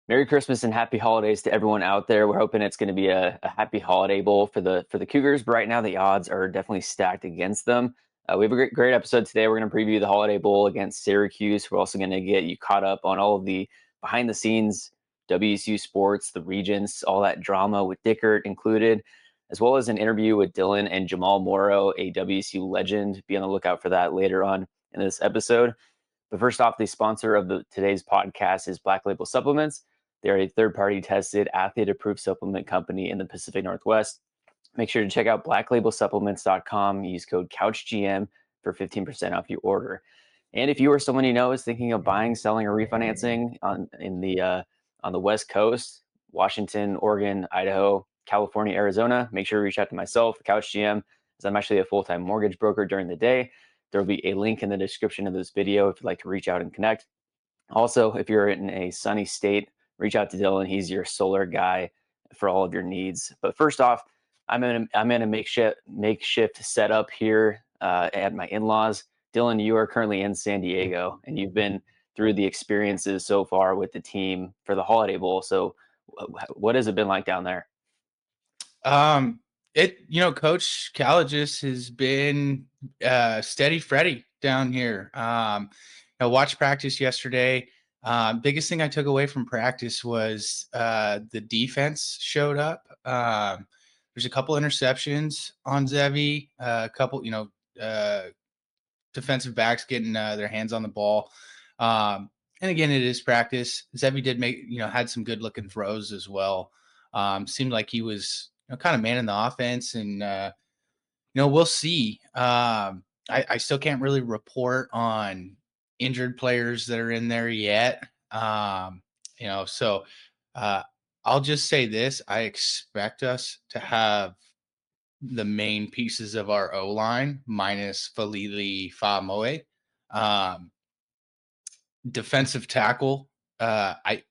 Merry Christmas and happy holidays to everyone out there. We're hoping it's going to be a happy holiday bowl for the Cougars, but right now the odds are definitely stacked against them. We have a great episode today. We're going to preview the Holiday Bowl against Syracuse. We're also going to get you caught up on all of the behind the scenes WSU sports, the regents, all that drama with Dickert included, as well as an interview with Dylan and Jamal Morrow, a WSU legend. Be on the lookout for that later on in this episode. But first off, the sponsor of today's podcast is Black Label Supplements. They're a third-party tested, athlete-approved supplement company in the Pacific Northwest. Make sure to check out blacklabelsupplements.com. Use code CouchGM for 15% off your order. And if you or someone you know is thinking of buying, selling, or refinancing on the West Coast, Washington, Oregon, Idaho, California, Arizona, make sure to reach out to myself, CouchGM, as I'm actually a full-time mortgage broker during the day. There will be a link in the description of this video if you'd like to reach out and connect. Also, if you're in a sunny state, reach out to Dylan. He's your solar guy for all of your needs. But first off, I'm in a makeshift setup here at my in-laws. Dylan, you are currently in San Diego, and you've been through the experiences so far with the team for the Holiday Bowl. So, what has it been like down there? Coach Calligis has been steady Freddy down here. Watched practice yesterday. Biggest thing I took away from practice was the defense showed up. There's a couple interceptions on Zevi, a couple, defensive backs getting their hands on the ball. And again, it is practice. Zevi did had some good looking throws as well. Seemed like he was kind of manning the offense, and we'll see. I still can't really report on injured players that are in there yet. So I'll just say this: I expect us to have the main pieces of our O line minus Falili Famoe. Defensive tackle. I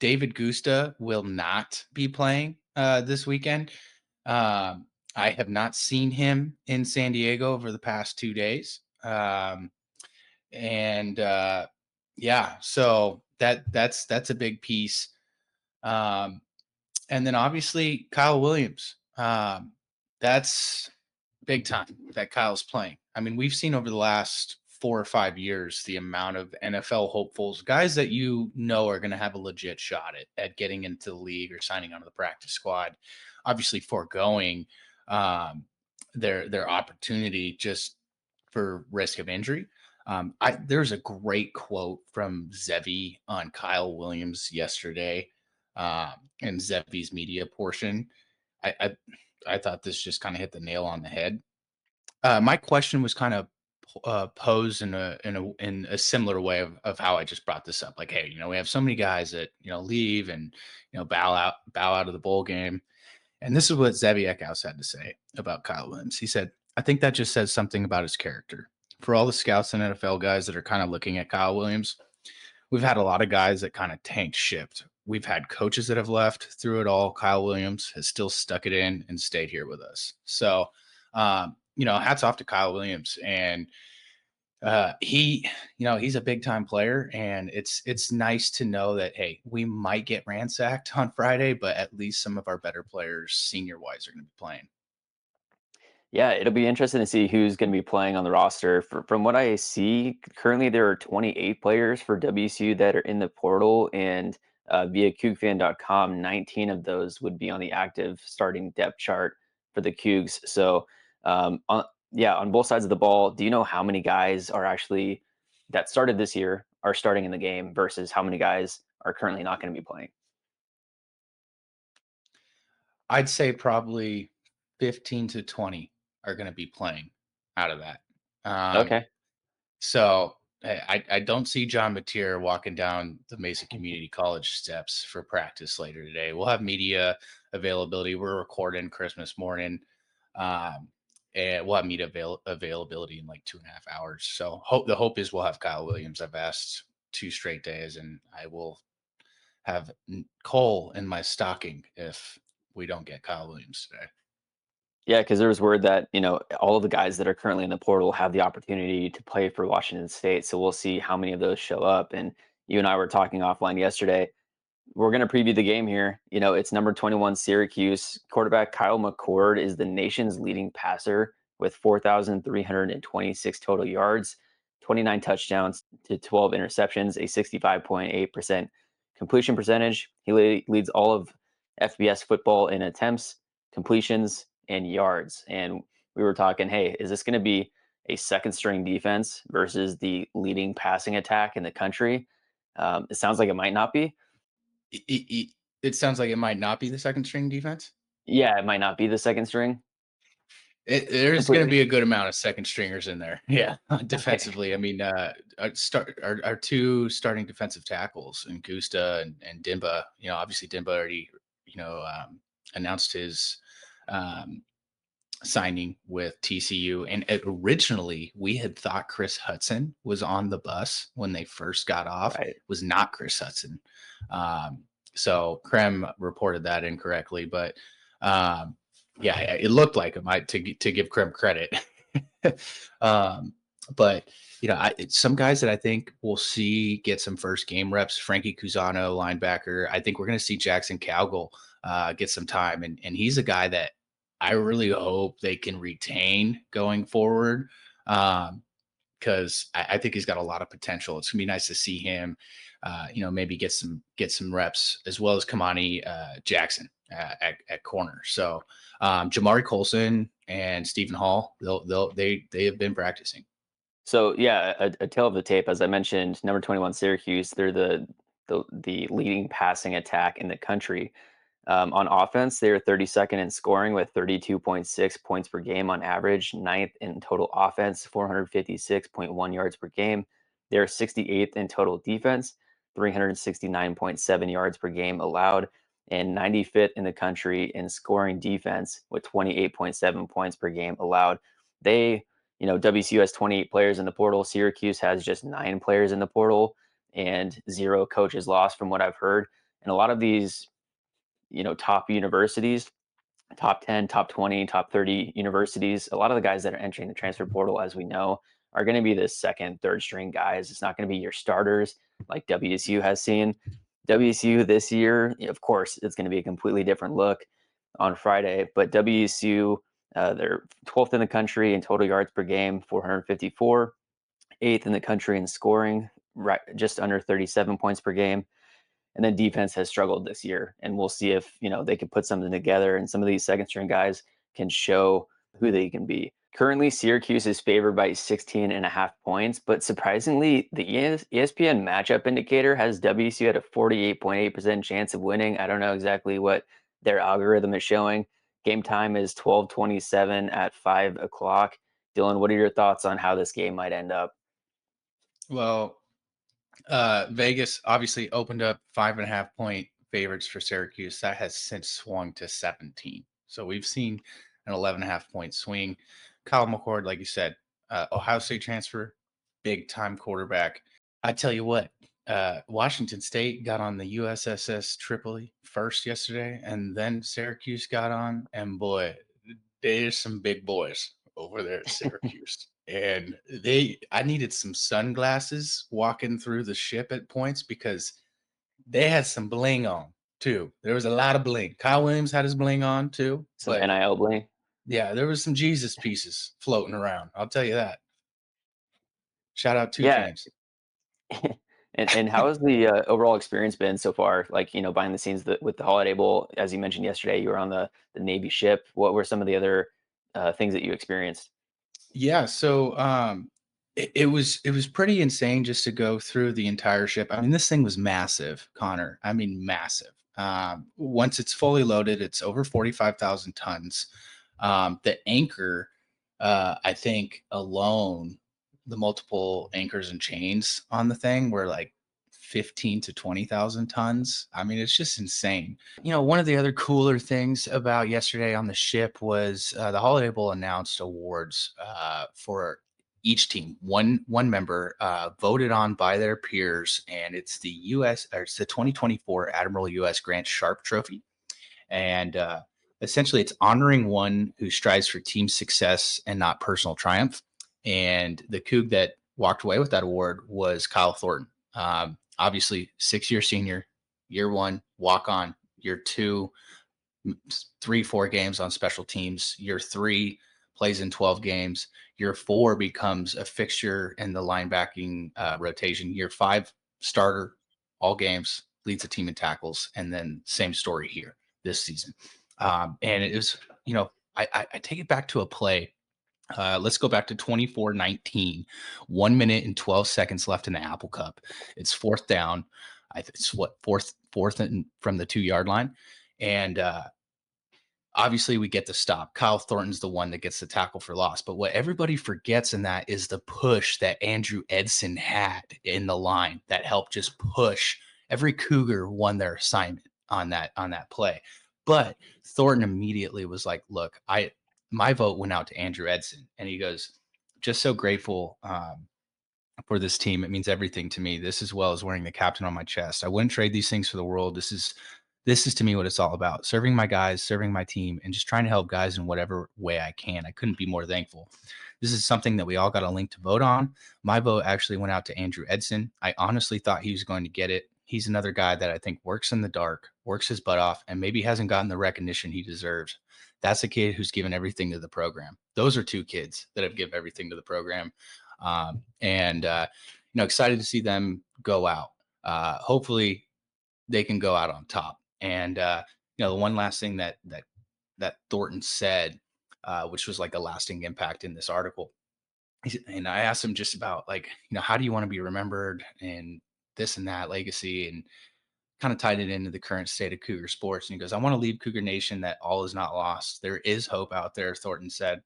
David Gusta will not be playing this weekend. I have not seen him in San Diego over the past 2 days. So that's a big piece. And then obviously Kyle Williams. That's big time that Kyle's playing. I mean, we've seen over the last 4 or 5 years the amount of NFL hopefuls, guys that are going to have a legit shot at getting into the league or signing onto the practice squad, obviously foregoing their opportunity just for risk of injury. There's a great quote from Zevi on Kyle Williams yesterday in Zevi's media portion. I thought this just kind of hit the nail on the head. My question was kind of posed in a similar way of how I just brought this up. Like, hey, we have so many guys that leave and bow out of the bowl game, and this is what Zevi Eckhouse had to say about Kyle Williams. He said, "I think that just says something about his character. For all the scouts and NFL guys that are kind of looking at Kyle Williams, we've had a lot of guys that kind of tanked shipped. We've had coaches that have left through it all. Kyle Williams has still stuck it in and stayed here with us. So, hats off to Kyle Williams. And he's a big time player, and it's nice to know that, hey, we might get ransacked on Friday, but at least some of our better players, senior wise, are going to be playing." Yeah, it'll be interesting to see who's going to be playing on the roster. From what I see, currently there are 28 players for WSU that are in the portal, and via CougFan.com, 19 of those would be on the active starting depth chart for the Cougs. So, on both sides of the ball, do you know how many guys are actually that started this year are starting in the game versus how many guys are currently not going to be playing? I'd say probably 15 to 20 are going to be playing out of that. Um, Okay. So I don't see John Mateer walking down the Mesa Community College steps for practice later today. We'll have media availability. We're recording Christmas morning, and we'll have media availability in like 2.5 hours. So the hope is we'll have Kyle Williams. I've asked 2 straight days, and I will have coal in my stocking if we don't get Kyle Williams today. Yeah, because there was word that, all of the guys that are currently in the portal have the opportunity to play for Washington State. So we'll see how many of those show up. And you and I were talking offline yesterday. We're going to preview the game here. It's number 21 Syracuse. Quarterback Kyle McCord is the nation's leading passer with 4,326 total yards, 29 touchdowns to 12 interceptions, a 65.8% completion percentage. He leads all of FBS football in attempts, completions, and yards. And we were talking, hey, is this going to be a second string defense versus the leading passing attack in the country? It sounds like it might not be. It sounds like it might not be the second string defense. Yeah, it might not be the second string There's going to completely. be a good amount of second stringers in there. Yeah, Okay, defensively. I mean, our two starting defensive tackles, and Gusta and Dimba. Obviously Dimba already announced his um, signing with TCU. And originally, we had thought Chris Hudson was on the bus when they first got off. right. Was not Chris Hudson. So Krem reported that incorrectly, but yeah, it looked like him. To give Krem credit, um, but some guys that I think we'll see get some first game reps. Frankie Cusano, linebacker. I think we're going to see Jackson Cowgill get some time, and he's a guy that I really hope they can retain going forward. Because I think he's got a lot of potential. It's gonna be nice to see him, maybe get some reps, as well as Kamani Jackson at corner. So Jamari Colson and Stephen Hall, they have been practicing. So yeah, a tale of the tape, as I mentioned, number 21 Syracuse. They're the leading passing attack in the country. On offense, they're 32nd in scoring with 32.6 points per game on average, ninth in total offense, 456.1 yards per game. They're 68th in total defense, 369.7 yards per game allowed, and 95th in the country in scoring defense with 28.7 points per game allowed. WSU has 28 players in the portal. Syracuse has just 9 players in the portal and 0 coaches lost, from what I've heard. And a lot of these top universities, top 10, top 20, top 30 universities, a lot of the guys that are entering the transfer portal, as we know, are going to be the second, third string guys. It's not going to be your starters like WSU has seen. WSU this year, of course, it's going to be a completely different look on Friday, but WSU, they're 12th in the country in total yards per game, 454, 8th in the country in scoring, right, just under 37 points per game. And then defense has struggled this year, and we'll see if they can put something together, and some of these second string guys can show who they can be. Currently, Syracuse is favored by 16 and a half points, but surprisingly, the ESPN matchup indicator has WSU at a 48.8% chance of winning. I don't know exactly what their algorithm is showing. Game time is 12:27 at 5 o'clock. Dylan, what are your thoughts on how this game might end up? Well, Vegas obviously opened up 5.5 point favorites for Syracuse. That has since swung to 17. So we've seen an 11.5 point swing. Kyle McCord, like you said, Ohio State transfer, big time quarterback. I tell you what, Washington State got on the USSS Tripoli first yesterday, and then Syracuse got on, and boy, there's some big boys over there at Syracuse. And I needed some sunglasses walking through the ship at points because they had some bling on too. There was a lot of bling. Kyle Williams had his bling on too, Some but NIL bling? yeah, there was some Jesus pieces floating around. I'll tell you that. Shout out Two Yeah. Chains. And how has the overall experience been so far? Like, behind the scenes with the Holiday Bowl, as you mentioned yesterday, you were on the Navy ship. What were some of the other things that you experienced? Yeah, so it was pretty insane just to go through the entire ship. I mean, this thing was massive, Connor. I mean, massive. Once it's fully loaded, it's over 45,000 tons. The anchor, I think alone, the multiple anchors and chains on the thing were like 15 to 20,000 tons. I mean, it's just insane. One of the other cooler things about yesterday on the ship was the Holiday Bowl announced awards for each team. One member voted on by their peers, and it's it's the 2024 Admiral U.S. Grant Sharp Trophy, and essentially it's honoring one who strives for team success and not personal triumph. And the Coug that walked away with that award was Kyle Thornton. Obviously, 6-year senior, Year one, walk on. Year two, 3, 4 games on special teams. Year three, plays in 12 games. Year four, becomes a fixture in the linebacking rotation. Year five, starter, all games, leads the team in tackles. And then same story here this season. And it was, I take it back to a play. Let's go back to 24-19. 1 minute and 12 seconds left in the Apple Cup. It's fourth down. It's what, fourth and from the 2 yard line. And obviously we get the stop. Kyle Thornton's the one that gets the tackle for loss. But what everybody forgets in that is the push that Andrew Edson had in the line that helped just push. Every Cougar won their assignment on that play. But Thornton immediately was like, look, my vote went out to Andrew Edson. And he goes, just so grateful for this team. It means everything to me. This, as well as wearing the captain on my chest. I wouldn't trade these things for the world. This is to me what it's all about. Serving my guys, serving my team, and just trying to help guys in whatever way I can. I couldn't be more thankful. This is something that we all got a link to vote on. My vote actually went out to Andrew Edson. I honestly thought he was going to get it. He's another guy that I think works in the dark, works his butt off, and maybe hasn't gotten the recognition he deserves. That's a kid who's given everything to the program. Those are two kids that have given everything to the program. Excited to see them go out. Hopefully they can go out on top. And the one last thing that Thornton said, which was like a lasting impact in this article, and I asked him just about, like, how do you want to be remembered and this and that legacy, and kind of tied it into the current state of Cougar sports. And he goes, I want to leave Cougar Nation that all is not lost. There is hope out there, Thornton said.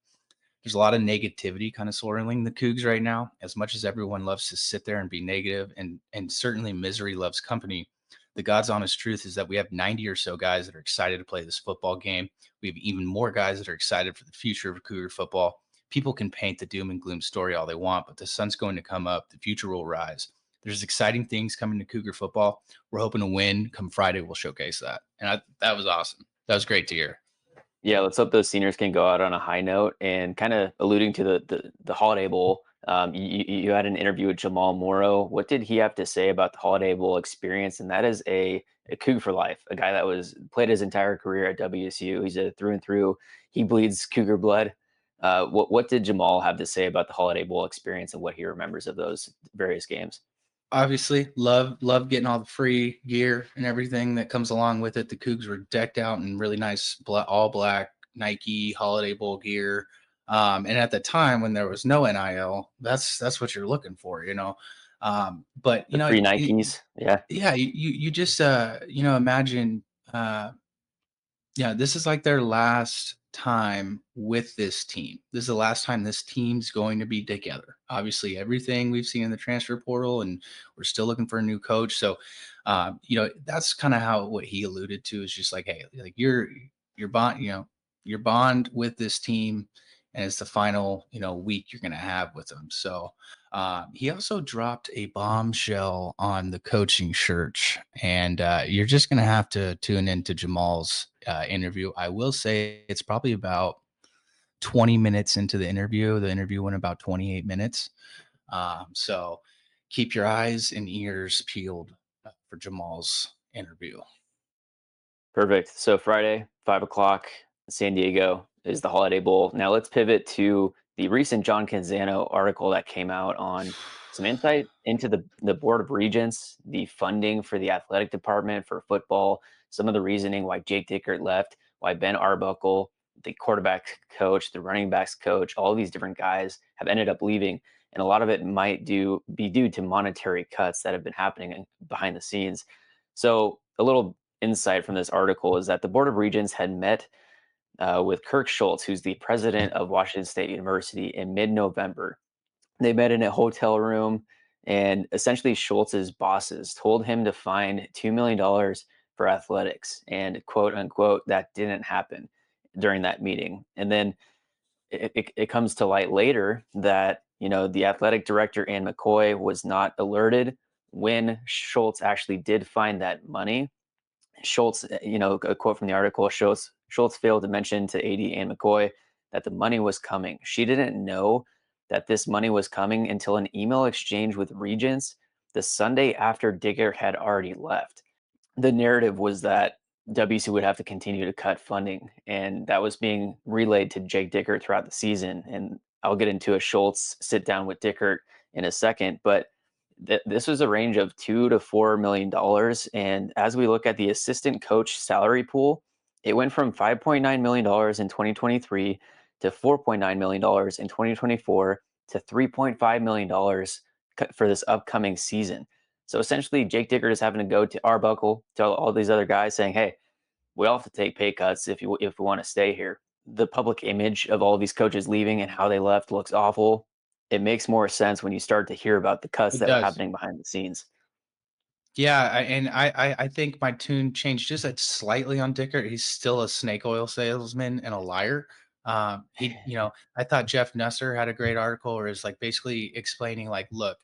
There's a lot of negativity kind of swirling the Cougs right now. As much as everyone loves to sit there and be negative, and certainly misery loves company, the God's honest truth is that we have 90 or so guys that are excited to play this football game. We have even more guys that are excited for the future of Cougar football. People can paint the doom and gloom story all they want, but the sun's going to come up. The future will rise. There's exciting things coming to Cougar football. We're hoping to win. Come Friday, we'll showcase that. And that was awesome. That was great to hear. Yeah, let's hope those seniors can go out on a high note. And kind of alluding to the Holiday Bowl, you had an interview with Jamal Morrow. What did he have to say about the Holiday Bowl experience? And that is a Coug for life, a guy that was played his entire career at WSU. He's a through and through. He bleeds Cougar blood. What did Jamal have to say about the Holiday Bowl experience and what he remembers of those various games? Obviously, love getting all the free gear and everything that comes along with it. The Cougs were decked out in really nice all black Nike Holiday Bowl gear. And at the time when there was no NIL, that's what you're looking for, you know. But The free Nikes, yeah. yeah, you just imagine, yeah, this is like their last time with this team. This is the last time this team's going to be together. Obviously, everything we've seen in the transfer portal, and we're still looking for a new coach. So, that's kind of how what he alluded to is just like, hey, like your bond, your bond with this team, and it's the final, week you're going to have with them. So, he also dropped a bombshell on the coaching search, and you're just going to have to tune into Jamal's interview. I will say it's probably about 20 minutes into the interview. The interview went about 28 minutes. So keep your eyes and ears peeled for Jamal's interview. Perfect. So Friday, 5 o'clock, San Diego is the Holiday Bowl. Now let's pivot to the recent John Canzano article that came out on some insight into the Board of Regents, the funding for the athletic department for football, some of the reasoning why Jake Dickert left, why Ben Arbuckle, the quarterback coach, the running backs coach, all these different guys have ended up leaving. And a lot of it might be due to monetary cuts that have been happening behind the scenes. So a little insight from this article is that the Board of Regents had met with Kirk Schultz, who's the president of Washington State University, in mid-November. They met in a hotel room, and essentially Schultz's bosses told him to find $2 million for athletics, and quote unquote, that didn't happen during that meeting. And then it comes to light later that, the athletic director, Ann McCoy, was not alerted when Schultz actually did find that money. Schultz, a quote from the article, Schultz failed to mention to AD Ann McCoy that the money was coming. She didn't know that this money was coming until an email exchange with Regents the Sunday after Dickert had already left. the narrative was that WC would have to continue to cut funding, and that was being relayed to Jake Dickert throughout the season. And I'll get into a Schultz sit down with Dickert in a second, but this was a range of $2 to $4 million. And as we look at the assistant coach salary pool, it went from $5.9 million in 2023 to $4.9 million in 2024 to $3.5 million for this upcoming season. So essentially, Jake Dickert is having to go to Arbuckle, to all these other guys, saying, "Hey, we all have to take pay cuts if we want to stay here." The public image of all of these coaches leaving and how they left looks awful. It makes more sense when you start to hear about the cuts It that were does. happening behind the scenes. Yeah, I think my tune changed just a slightly on Dickert. He's still a snake oil salesman and a liar. I thought Jeff Nusser had a great article where it's like basically explaining like, look,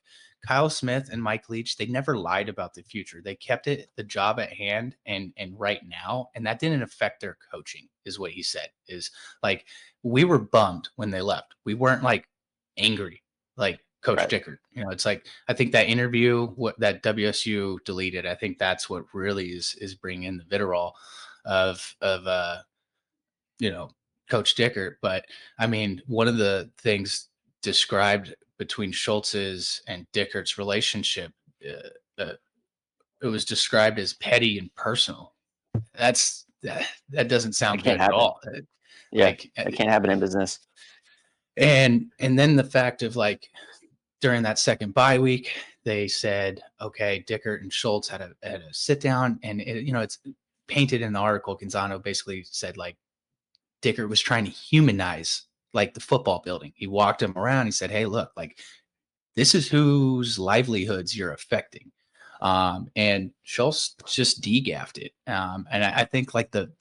Kyle Smith and Mike Leach, they never lied about the future. They kept it the job at hand and right now, and that didn't affect their coaching, is what he said. Is like we were bummed when they left. We weren't like angry like Coach Right. Dickert. It's like I think that interview that WSU deleted. I think that's what really is bringing in the vitriol of Coach Dickert. But I mean, one of the things described between Schultz's and Dickert's relationship, uh, it was described as petty and personal. That doesn't It sound can't good at happen. all. Yeah, Like, it can't happen in business. and then the fact of like during that second bye week, they said, okay, Dickert and Schultz had a sit down, and it's painted in the article. Gonzano basically said like Dickert was trying to humanize like the football building. He walked him around. He said, "Hey, look, like this is whose livelihoods you're affecting." And Schultz just degaffed it. And I think like the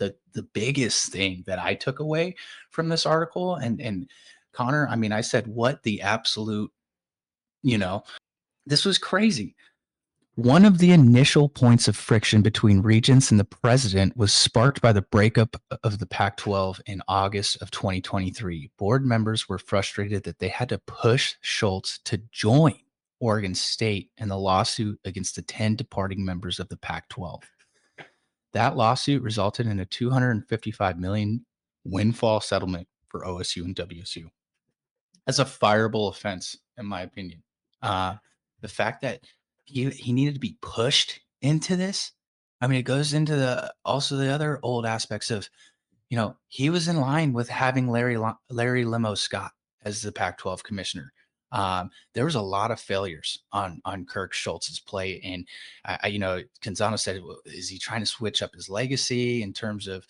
biggest thing that I took away from this article and Connor, I mean, I said, what the absolute, you know, this was crazy. One of the initial points of friction between regents and the president was sparked by the breakup of the Pac 12 in August of 2023. Board members were frustrated that they had to push Schultz to join Oregon State in the lawsuit against the 10 departing members of the Pac 12. That lawsuit resulted in a $255 million windfall settlement for OSU and WSU. That's a fireable offense, in my opinion. The fact that he needed to be pushed into this, I mean, it goes into the other old aspects of, he was in line with having Larry Limo Scott as the Pac-12 commissioner. There was a lot of failures on Kirk Schultz's play, and Canzano said, well, is he trying to switch up his legacy in terms of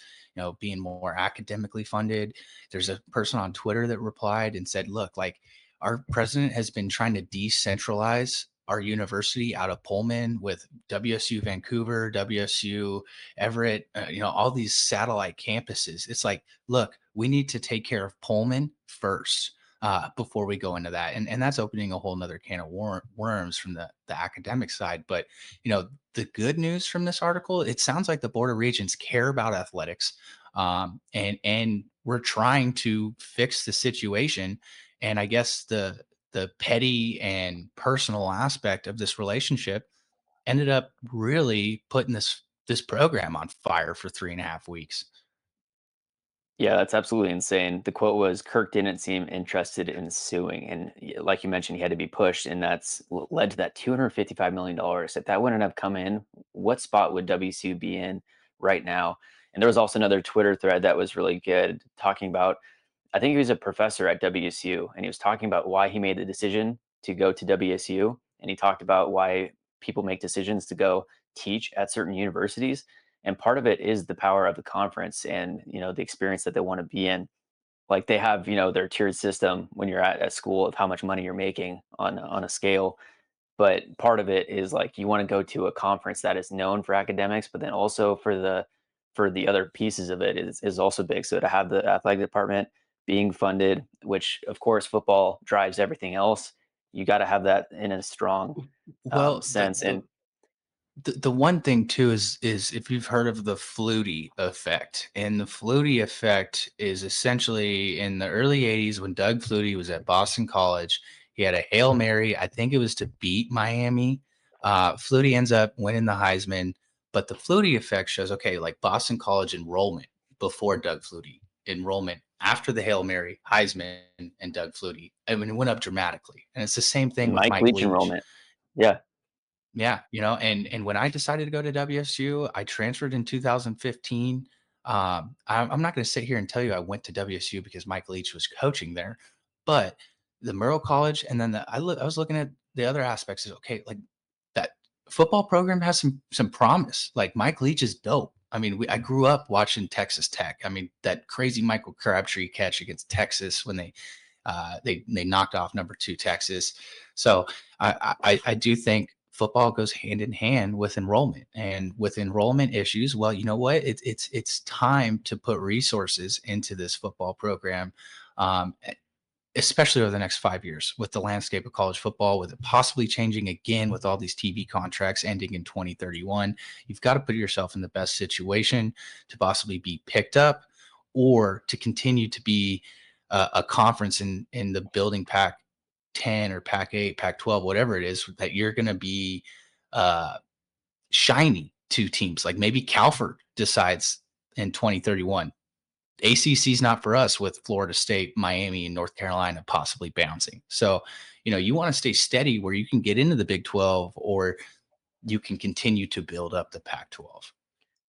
being more academically funded? There's a person on Twitter that replied and said, look, like our president has been trying to decentralize our university out of Pullman with WSU Vancouver, WSU Everett, all these satellite campuses. It's like, look, we need to take care of Pullman first before we go into that. And that's opening a whole nother can of worms from the academic side. But, the good news from this article, it sounds like the Board of Regents care about athletics. And we're trying to fix the situation. And I guess the petty and personal aspect of this relationship ended up really putting this program on fire for 3.5 weeks. Yeah, that's absolutely insane. The quote was, "Kirk didn't seem interested in suing," and like you mentioned, he had to be pushed, and that's led to that $255 million. If that wouldn't have come in, what spot would WSU be in right now? And there was also another Twitter thread that was really good, talking about, I think he was a professor at WSU, and he was talking about why he made the decision to go to WSU, and he talked about why people make decisions to go teach at certain universities, and part of it is the power of the conference and the experience that they want to be in. Like they have their tiered system when you're at a school of how much money you're making on a scale, but part of it is like you want to go to a conference that is known for academics, but then also for the other pieces of it is also big. So to have the athletic department being funded, which of course football drives everything else, you got to have that in a strong Well, sense. And the one thing too is if you've heard of the Flutie effect, and the Flutie effect is essentially in the early 80s when Doug Flutie was at Boston College. He had a Hail Mary, I think it was to beat Miami. Flutie ends up winning the Heisman. But the Flutie effect shows, okay, like Boston College enrollment before Doug Flutie, enrollment after the Hail Mary, Heisman, and Doug Flutie. I mean, it went up dramatically. And it's the same thing with Mike Mike Leach Leach. enrollment. Yeah. Yeah, and when I decided to go to WSU, I transferred in 2015. I'm not going to sit here and tell you I went to WSU because Mike Leach was coaching there, but the Murrow College, and then I was looking at the other aspects. Is okay, like that football program has some promise. Like Mike Leach is dope. I mean, I grew up watching Texas Tech. I mean, that crazy Michael Crabtree catch against Texas when they knocked off number 2 Texas. So I do think football goes hand in hand with enrollment, and with enrollment issues. Well, you know what? It's time to put resources into this football program. Um, Especially over the next 5 years with the landscape of college football, with it possibly changing again with all these TV contracts ending in 2031. You've got to put yourself in the best situation to possibly be picked up or to continue to be a conference in the building Pac 10 or Pac 8, Pac 12, whatever it is, that you're going to be uh, shiny to teams. Like maybe Calford decides in 2031 ACC is not for us, with Florida State, Miami, and North Carolina possibly bouncing. So, you want to stay steady where you can get into the Big 12, or you can continue to build up the Pac 12.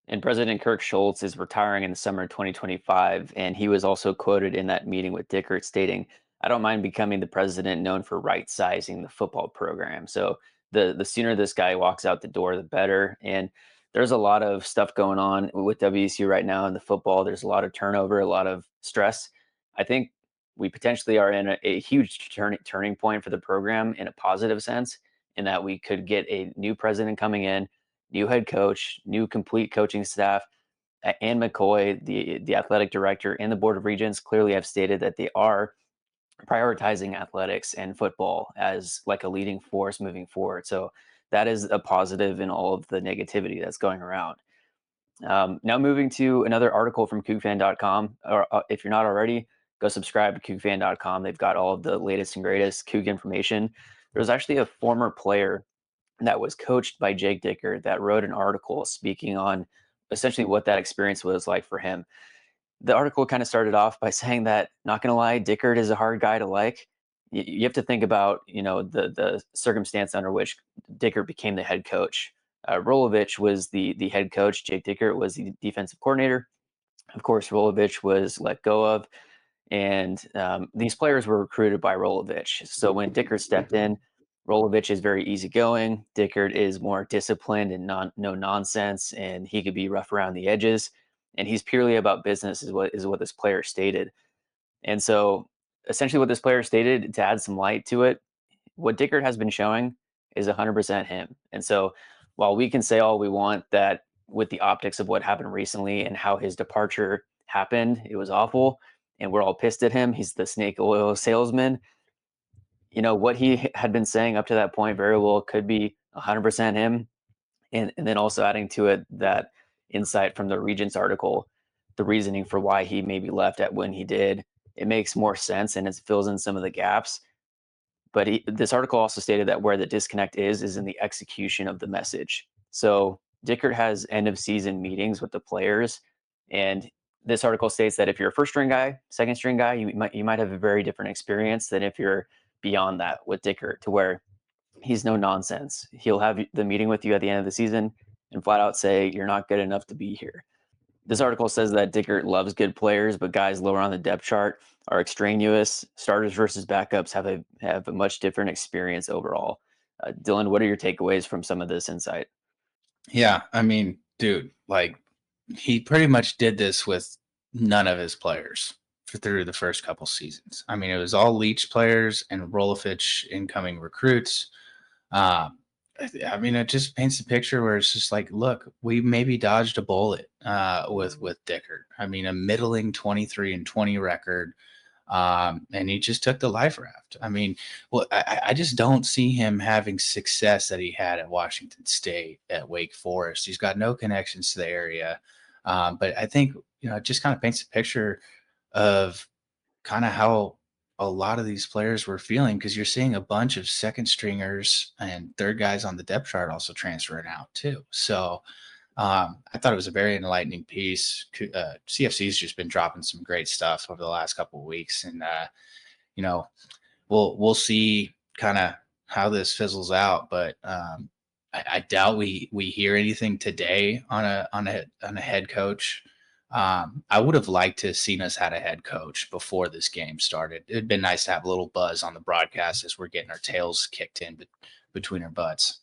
And President Kirk Schultz is retiring in the summer of 2025. And he was also quoted in that meeting with Dickert stating, "I don't mind becoming the president known for right sizing the football program." So the sooner this guy walks out the door, the better. And there's a lot of stuff going on with WSU right now in the football. There's a lot of turnover, a lot of stress. I think we potentially are in a huge turning point for the program in a positive sense, in that we could get a new president coming in, new head coach, new complete coaching staff. Ann McCoy, the athletic director, and the board of regents clearly have stated that they are prioritizing athletics and football as like a leading force moving forward. So that is a positive in all of the negativity that's going around. Now moving to another article from CougFan.com, or if you're not already, go subscribe to CougFan.com. They've got all of the latest and greatest Coug information. There was actually a former player that was coached by Jake Dickert that wrote an article speaking on essentially what that experience was like for him. The article kind of started off by saying that, not gonna lie, Dickert is a hard guy to like. You have to think about, the circumstance under which Dickert became the head coach. Rolovich was the head coach. Jake Dickert was the defensive coordinator. Of course, Rolovich was let go of, and these players were recruited by Rolovich. So when Dickert stepped in, Rolovich is very easygoing. Dickert is more disciplined and no nonsense, and he could be rough around the edges. And he's purely about business, is what this player stated. And so, essentially, what this player stated, to add some light to it, what Dickert has been showing is 100% him. And so, while we can say all we want that with the optics of what happened recently and how his departure happened, it was awful, and we're all pissed at him. He's the snake oil salesman. What he had been saying up to that point very well could be 100% him. And then also adding to it that insight from the Regents article, the reasoning for why he maybe left at when he did, it makes more sense and it fills in some of the gaps. But this article also stated that where the disconnect is in the execution of the message. So Dickert has end of season meetings with the players, and this article states that if you're a first string guy, second string guy, you might have a very different experience than if you're beyond that with Dickert, to where he's no nonsense. He'll have the meeting with you at the end of the season and flat out say you're not good enough to be here. This article says that Dickert loves good players, but guys lower on the depth chart are extraneous. Starters versus backups have a much different experience overall. Dylan, what are your takeaways from some of this insight? Yeah, I mean, dude, like he pretty much did this with none of his players through the first couple seasons. I mean, it was all Leach players and Rolovich incoming recruits. Um, I mean, it just paints a picture where it's just like, look, we maybe dodged a bullet with Dickert. I mean, a middling 23-20 record, and he just took the life raft. I mean, well, I just don't see him having success that he had at Washington State, at Wake Forest. He's got no connections to the area, but I think it just kind of paints a picture of kind of how a lot of these players were feeling, because you're seeing a bunch of second stringers and third guys on the depth chart also transferring out too. So I thought it was a very enlightening piece. CFC's just been dropping some great stuff over the last couple of weeks, and you know, we'll see kind of how this fizzles out. But I doubt we hear anything today on a head coach. I would have liked to have seen us had a head coach before this game started. It'd been nice to have a little buzz on the broadcast as we're getting our tails kicked in between our butts.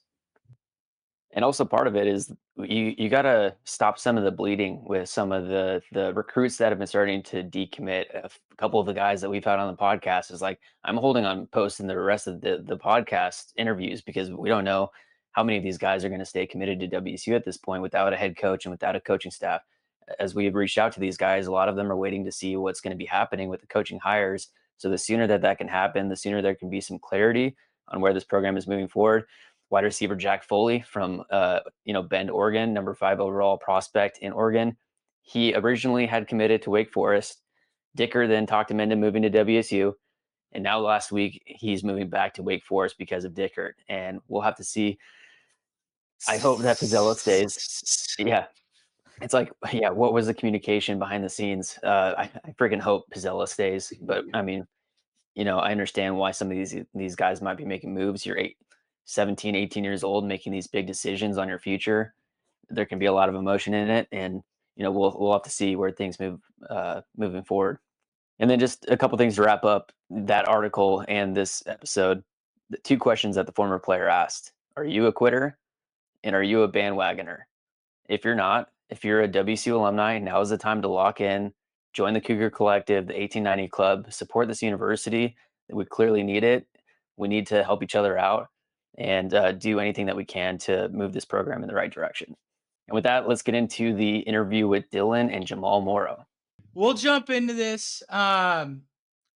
And also part of it is you got to stop some of the bleeding with some of the recruits that have been starting to decommit. Couple of the guys that we've had on the podcast is like I'm holding on posting the rest of the podcast interviews because we don't know how many of these guys are going to stay committed to WSU at this point without a head coach and without a coaching staff. As we've reached out to these guys, a lot of them are waiting to see what's going to be happening with the coaching hires. So the sooner that can happen, the sooner there can be some clarity on where this program is moving forward. Wide receiver Jack Foley from Bend, Oregon, number 5 overall prospect in Oregon. He originally had committed to Wake Forest. Dickert then talked him into moving to WSU. And now last week, he's moving back to Wake Forest because of Dickert. And we'll have to see. I hope that Pizzella stays. Yeah. It's like, yeah, what was the communication behind the scenes? I freaking hope Pizzella stays. But I mean, I understand why some of these guys might be making moves. You're 17, 18 years old, making these big decisions on your future. There can be a lot of emotion in it, and we'll have to see where things move moving forward. And then just a couple things to wrap up that article and this episode. The 2 questions that the former player asked: Are you a quitter, and are you a bandwagoner? If you're not, if you're a WSU alumni, now is the time to lock in, join the Cougar Collective, the 1890 Club, support this university. We clearly need it. We need to help each other out and do anything that we can to move this program in the right direction. And with that, let's get into the interview with Dylan and Jamal Morrow. We'll jump into this. We're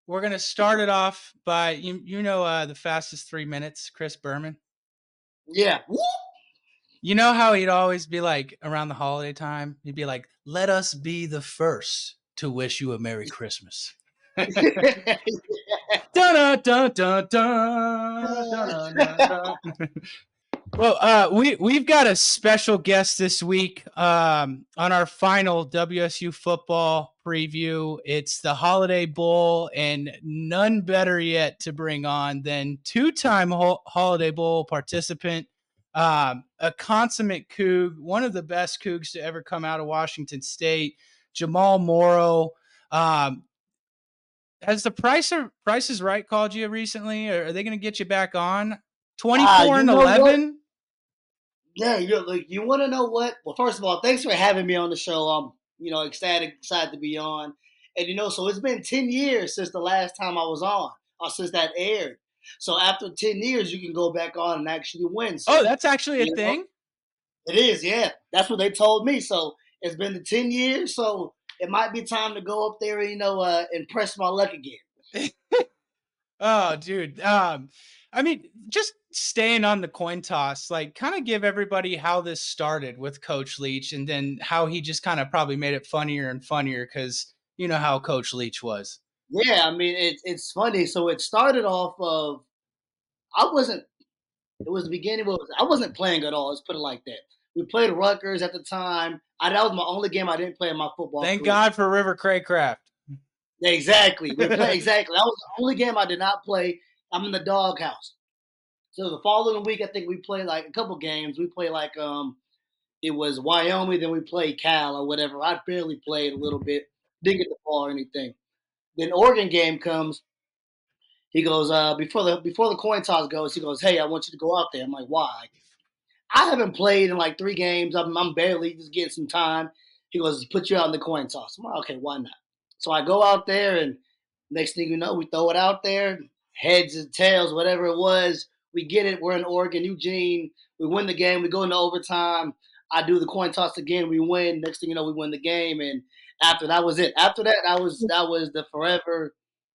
going to start it off by, the fastest 3 minutes, Chris Berman. Yeah. You know how he'd always be like around the holiday time? He'd be like, let us be the first to wish you a Merry Christmas. Dun, dun, dun, dun. Well, we've got a special guest this week on our final WSU football preview. It's the Holiday Bowl, and none better yet to bring on than 2-time Holiday Bowl participant, a consummate Coug, one of the best Cougs to ever come out of Washington State, Jamal Morrow. Has the Price is Right called you recently? Or are they going to get you back on? 24-11. Yeah, you want to know what? Well, first of all, thanks for having me on the show. I'm excited to be on. And so it's been 10 years since the last time I was on, or since that aired. So after 10 years, you can go back on and actually win. So, that's actually a thing? It is, yeah. That's what they told me. So it's been the 10 years, so it might be time to go up there and, and press my luck again. Oh, dude. I mean, just staying on the coin toss, like kind of give everybody how this started with Coach Leach and then how he just kind of probably made it funnier and funnier because you know how Coach Leach was. Yeah, I mean, it's funny. So it started off of, it was the beginning, I wasn't playing at all. Let's put it like that. We played Rutgers at the time. That was my only game I didn't play in my football Thank career. God for River Craycraft. Exactly. Exactly. That was the only game I did not play. I'm in the doghouse. So the following week, I think we played like a couple games. We played like it was Wyoming, then we played Cal or whatever. I barely played a little bit, didn't get the ball or anything. Then Oregon game comes. He goes before the coin toss goes. He goes, "Hey, I want you to go out there." I'm like, "Why?" I haven't played in like 3 games. I'm barely just getting some time. He goes, "Put you out in the coin toss." I'm like, "Okay, why not?" So I go out there, and next thing you know, we throw it out there, heads and tails, whatever it was. We get it. We're in Oregon, Eugene. We win the game. We go into overtime. I do the coin toss again. We win. Next thing you know, we win the game. And after that was it. After that, that was the forever.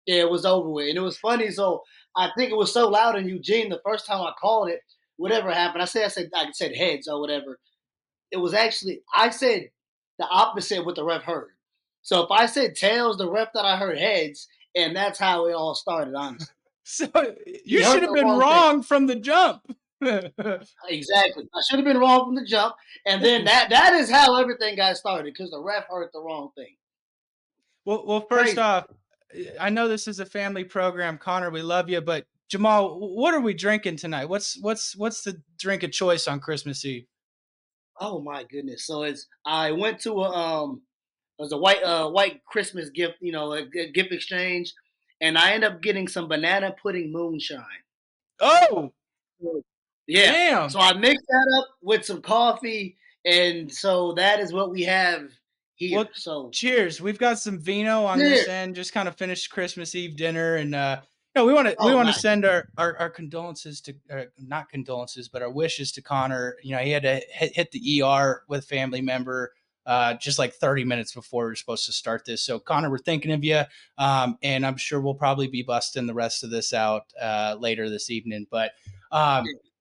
Yeah, it was over with. And it was funny. So I think it was so loud in Eugene the first time I called it. Whatever happened, I said heads or whatever. It was actually I said the opposite of what the ref heard. So if I said tails, the ref thought I heard heads, and that's how it all started, honestly. So you should have been wrong from the jump. Exactly. I should have been wrong from the jump. And then that is how everything got started because the ref heard the wrong thing. Well, first Crazy. off, I know this is a family program, Connor. We love you, but Jamal, what are we drinking tonight? What's the drink of choice on Christmas Eve? Oh my goodness. So I went to it was a white Christmas gift, a gift exchange, and I ended up getting some banana pudding moonshine. Oh, Yeah. damn. So I mixed that up with some coffee, and so that is what we have here. Well, So cheers. We've got some vino on cheers. this end. Just kind of finished Christmas Eve dinner, and we want Oh, to nice. send our condolences to not condolences, but our wishes to Connor. You know, he had to hit the ER with a family member. Just like 30 minutes before we were supposed to start this. So Connor, we're thinking of you. And I'm sure we'll probably be busting the rest of this out later this evening. But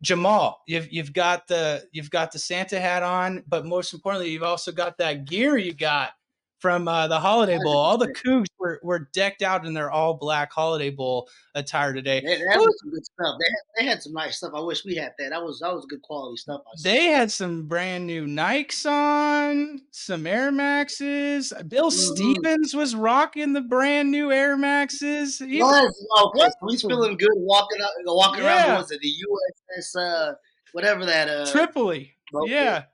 Jamal, you've got the Santa hat on, but most importantly, you've also got that gear you got from the Holiday Bowl. All the 100%. Cougs were decked out in their all black Holiday Bowl attire today. That was some good stuff. They had some nice stuff. I wish we had that. That was good quality stuff. They had some brand new Nikes on, some Air Maxes. Bill Stevens was rocking the brand new Air Maxes. Okay, so he's feeling good walking around. Was it the USS? Whatever that. Tripoli. Yeah.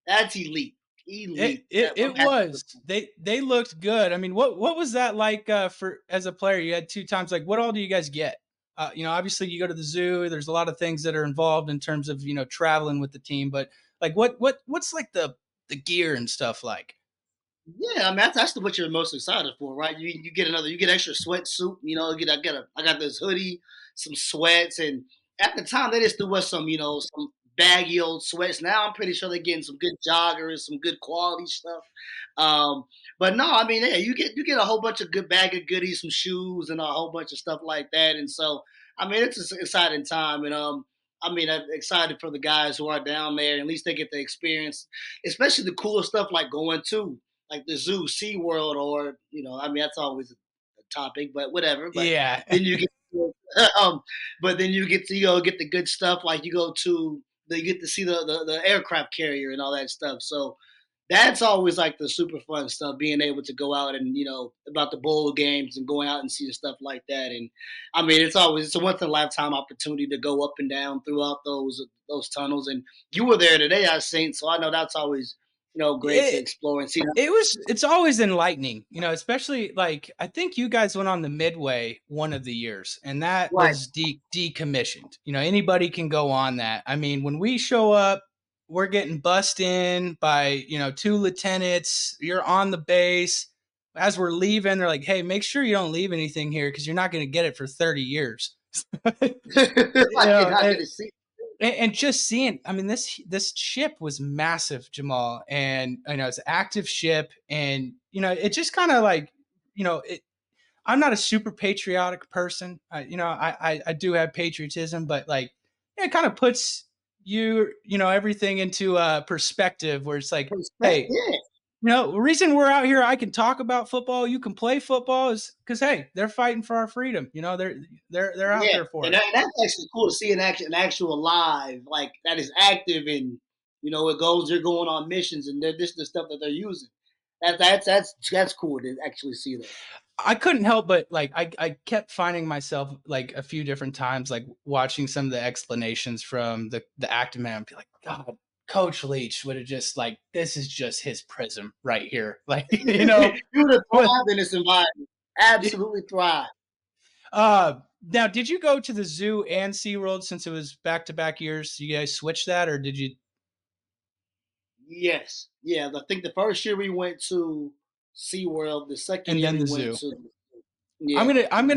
That's elite. It was. They looked good. I mean, what was that like for as a player? You had 2 times. Like, what all do you guys get? Obviously you go to the zoo. There's a lot of things that are involved in terms of traveling with the team. But like, what's like the gear and stuff like? Yeah, I mean that's what you're most excited for, right? You get extra sweatsuit. I got this hoodie, some sweats, and at the time they just threw us some baggy old sweats. Now I'm pretty sure they're getting some good joggers, some good quality stuff. But no, I mean, yeah, you get a whole bunch of good bag of goodies, some shoes, and a whole bunch of stuff like that. And so, I mean, it's an exciting time, and I'm excited for the guys who are down there. At least they get the experience, especially the cooler stuff like going to like the zoo, SeaWorld, or that's always a topic, but whatever. But yeah. Then you get, but then you get to get the good stuff like you get to see the aircraft carrier and all that stuff. So that's always like the super fun stuff, being able to go out and about the bowl games and going out and see stuff like that. And I mean, it's a once in a lifetime opportunity to go up and down throughout those tunnels. And you were there today, I seen, so I know that's always great to explore and see. It's always enlightening, especially like I think you guys went on the Midway one of the years, and that was decommissioned. Anybody can go on that. I mean, when we show up, we're getting bussed in by 2 lieutenants. You're on the base. As we're leaving, they're like, "Hey, make sure you don't leave anything here because you're not going to get it for 30 years." And just seeing, I mean, this ship was massive, Jamal, and it's an active ship, and it just kind of like, I'm not a super patriotic person. I do have patriotism, but like it kind of puts everything into perspective where it's like, hey, the reason we're out here, I can talk about football, you can play football, is because hey, they're fighting for our freedom. They're out there for it. And that's actually cool to see an actual live like that is active, and they're going on missions, and this is the stuff that they're using. That's cool to actually see that. I couldn't help but like I kept finding myself like a few different times like watching some of the explanations from the active man and be like, God, Coach Leach would have just like, this is just his prism right here. Like, you would have thrived in this environment. Absolutely thrive. Now, did you go to the zoo and SeaWorld since it was back-to-back years? You guys switch that, or did you? Yes. Yeah, I think the first year we went to SeaWorld, the second year we went to. Yeah. I'm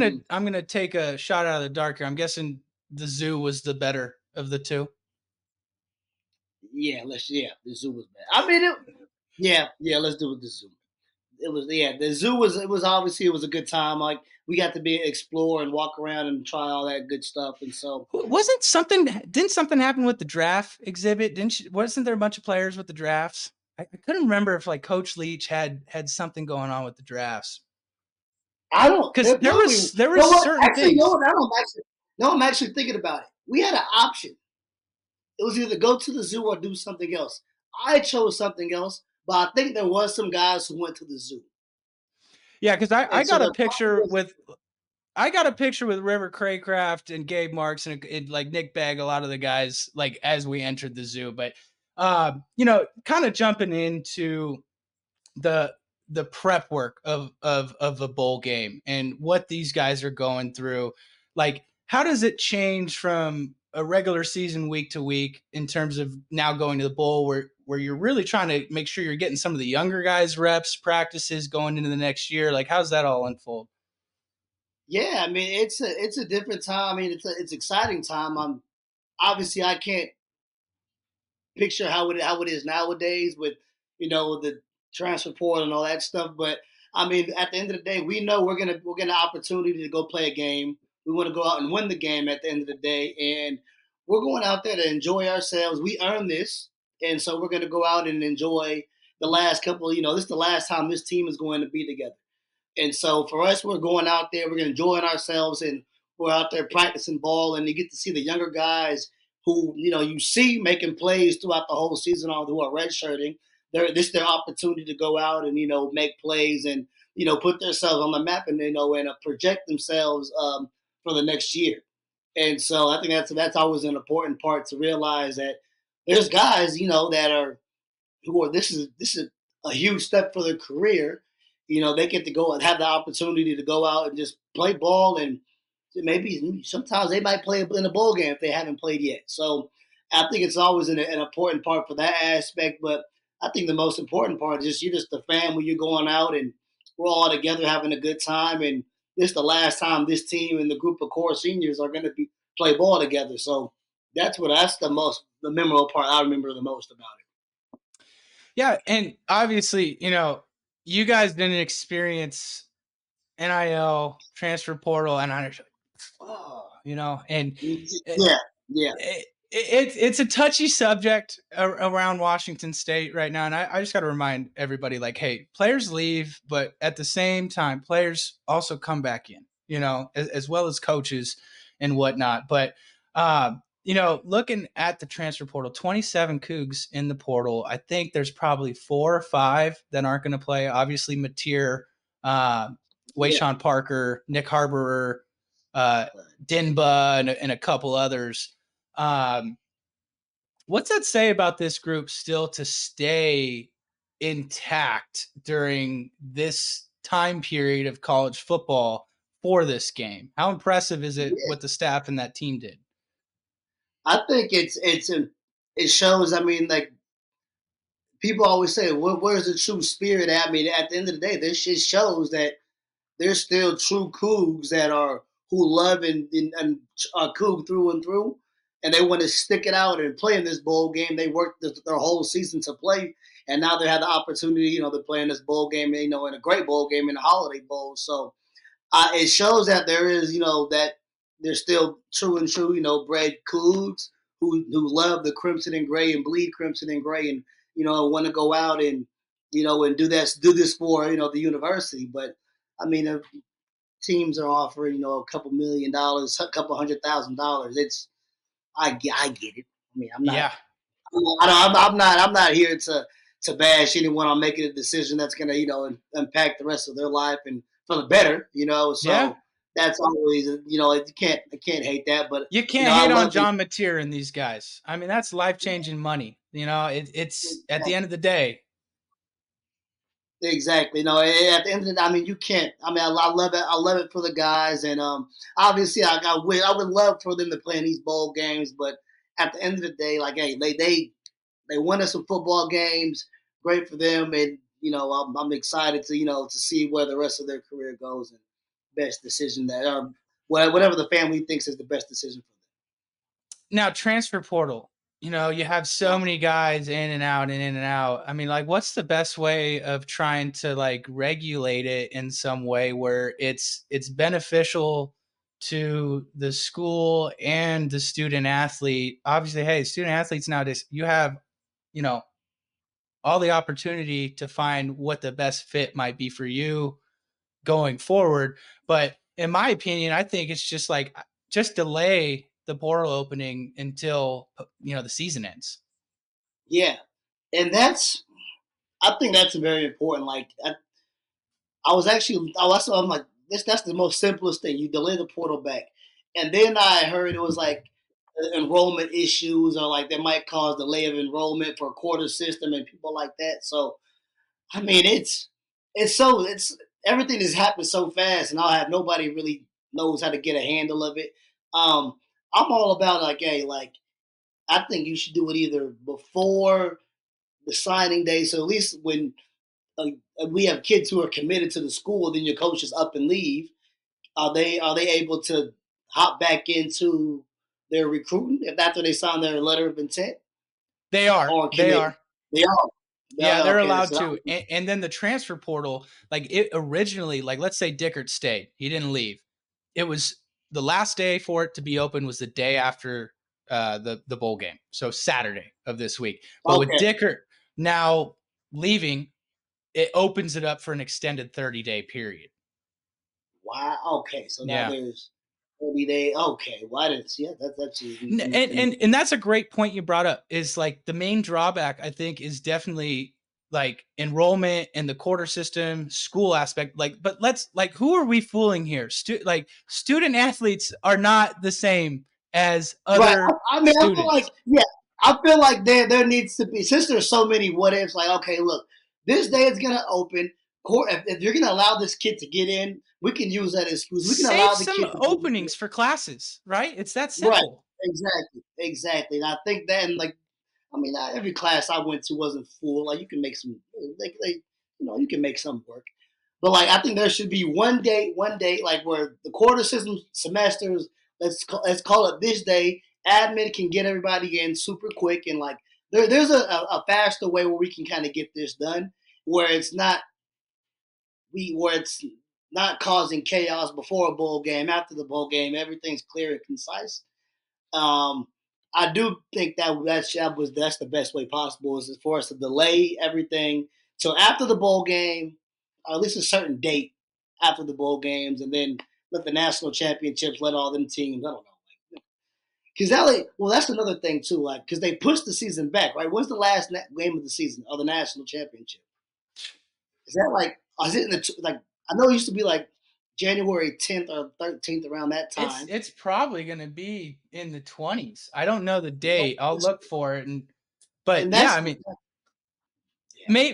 gonna take a shot out of the dark here. I'm guessing the zoo was the better of the 2. Yeah, the zoo was better. I mean, let's do it. The zoo. The zoo was obviously it was a good time. Like we got to explore and walk around and try all that good stuff. And so didn't something happen with the draft exhibit? Wasn't there a bunch of players with the drafts? I couldn't remember if like Coach Leach had something going on with the drafts. I don't, because there was certain things. I'm actually thinking about it. We had an option. it was either go to the zoo or do something else. I chose something else, but I think there was some guys who went to the zoo. Yeah, because I And so got a the picture with River Craycraft and Gabe Marks and like Nick Begg, a lot of the guys, like as we entered the zoo. But kind of jumping into the prep work of a bowl game and what these guys are going through. Like, how does it change from a regular season week to week in terms of now going to the bowl where you're really trying to make sure you're getting some of the younger guys reps, practices going into the next year? Like, how's that all unfold? Yeah, I mean it's a different time. I mean it's exciting time. Obviously I can't picture how it is nowadays with the transfer portal and all that stuff. But I mean, at the end of the day, we know we're gonna opportunity to go play a game. We want to go out and win the game at the end of the day, and we're going out there to enjoy ourselves. We earned this, and so we're gonna go out and enjoy the last couple. This is the last time this team is going to be together. And so for us, we're going out there, we're enjoying ourselves, and we're out there practicing ball, and you get to see the younger guys who you see making plays throughout the whole season, on who are redshirting. This is their opportunity to go out and make plays and put themselves on the map and project themselves for the next year. And so I think that's always an important part to realize that there's guys that are who are this is a huge step for their career. They get to go and have the opportunity to go out and just play ball, and maybe sometimes they might play in a bowl game if they haven't played yet. So I think it's always an important part for that aspect. But I think the most important part is you're just the family. You're going out and we're all together having a good time. And this is the last time this team and the group of core seniors are going to be play ball together. So that's the memorable part I remember the most about it. Yeah, and obviously, you guys didn't experience NIL, transfer portal, and and Yeah, yeah. it's a touchy subject around Washington State right now, and I just got to remind everybody, like, hey, players leave, but at the same time, players also come back in, as well as coaches and whatnot. But looking at the transfer portal, 27 Cougs in the portal. I think there's probably 4 or 5 that aren't going to play. Obviously, Mateer, Wayshawn Parker, Nick Harborer, Dinba, and a couple others. What's that say about this group still to stay intact during this time period of college football for this game? How impressive is it what the staff and that team did? I think it shows. I mean, like people always say, where's the true spirit at? I mean, at the end of the day, this shit shows that there's still true Cougs that are who love and are Coug through and through, and they want to stick it out and play in this bowl game. They worked their whole season to play, and now they have the opportunity, to play in this bowl game, in a great bowl game in the Holiday Bowl. So it shows that there is, that there's still true and true, bred Cougs who love the crimson and gray and bleed crimson and gray and want to go out and and do this for the university. But I mean, if teams are offering a couple $1,000,000, a couple $100,000, I get it. I mean, I'm not. Yeah. I'm not here to bash anyone on making a decision that's going to impact the rest of their life and for the better. So that's always I can't hate that, but you can't hate on John Mateer and these guys. I mean, that's life-changing money. It's at the end of the day. Exactly. At the end of the day, I mean, you can't. I mean, I love it. I love it for the guys, and obviously, I would love for them to play in these bowl games. But at the end of the day, like, hey, they won us some football games. Great for them, and I'm excited to to see where the rest of their career goes and best decision that whatever the family thinks is the best decision for them. Now, transfer portal. You have so many guys in and out and in and out. I mean, like, what's the best way of trying to like regulate it in some way where it's beneficial to the school and the student athlete? Obviously, hey, student athletes nowadays, you have, all the opportunity to find what the best fit might be for you going forward. But in my opinion, I think it's just delay the portal opening until the season ends. Yeah, and I think that's very important. Like I'm like that's the most simplest thing. You delay the portal back, and then I heard it was like enrollment issues or like that might cause delay of enrollment for a quarter system and people like that. So I mean, it's everything has happened so fast, and I have nobody really knows how to get a handle of it. Um, I'm all about like, hey, like I think you should do it either before the signing day, so at least when uh, we have kids who are committed to the school, then your coaches up and leave. Are they able to hop back into their recruiting if after they sign their letter of intent, They are. or can They they? are. They are. Yeah, they're Okay, allowed so to. And then the transfer portal, like it originally, like let's say Dickert stayed, he didn't leave. It was the last day for it to be open was the day after the bowl game, so Saturday of this week. But with okay. Dickert now leaving, it opens it up for an extended 30-day period. Wow. Okay, so now Yeah. there's 30 days. Okay, why didn't see it? That's And that's a great point you brought up. Is like the main drawback I think is definitely like enrollment and the quarter system, school aspect. Like, but let's like, who are we fooling here? Student athletes are not the same as right. other I mean, I feel like students. I feel like there needs to be, since there's so many what ifs. Like, okay, look, this day is gonna open. If you're gonna allow this kid to get in, we can use that excuse. We can Save allow the some kid to get in. openings for classes, right? It's that Right. simple. Exactly. And I think that, and like, I mean, not every class I went to wasn't full. Like, you can make some, you can make some work. But like, I think there should be one day, like where the quarter system semesters. Let's call it this day. Admin can get everybody in super quick, and like there's a faster way where we can kind of get this done, where it's not causing chaos before a bowl game, after the bowl game. Everything's clear and concise. Um, I do think that's the best way possible, is for us to delay everything till after the bowl game, or at least a certain date after the bowl games, and then let the national championships, let all them teams. I don't know, because that's another thing too, like because they pushed the season back, right? When's the last game of the season or the national championship? Is that like? Is it in the like? I know it used to be like January 10th or 13th, around that time. It's probably going to be in the 20s. I don't know the date. I'll look for it. But And yeah, that's I mean,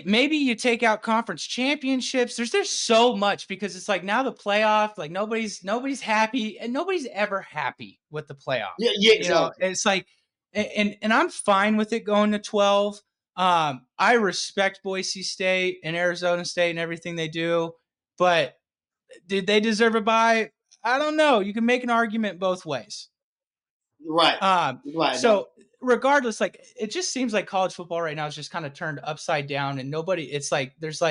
maybe you take out conference championships. There's so much, because it's like now the playoff, like nobody's happy, and nobody's ever happy with the playoff. yeah, exactly. It's like, and I'm fine with it going to 12. I respect Boise State and Arizona State and everything they do, but did they deserve a bye? I don't know. You can make an argument both ways. Right. So regardless, like it just seems like college football right now is just kind of turned upside down, and it's like it's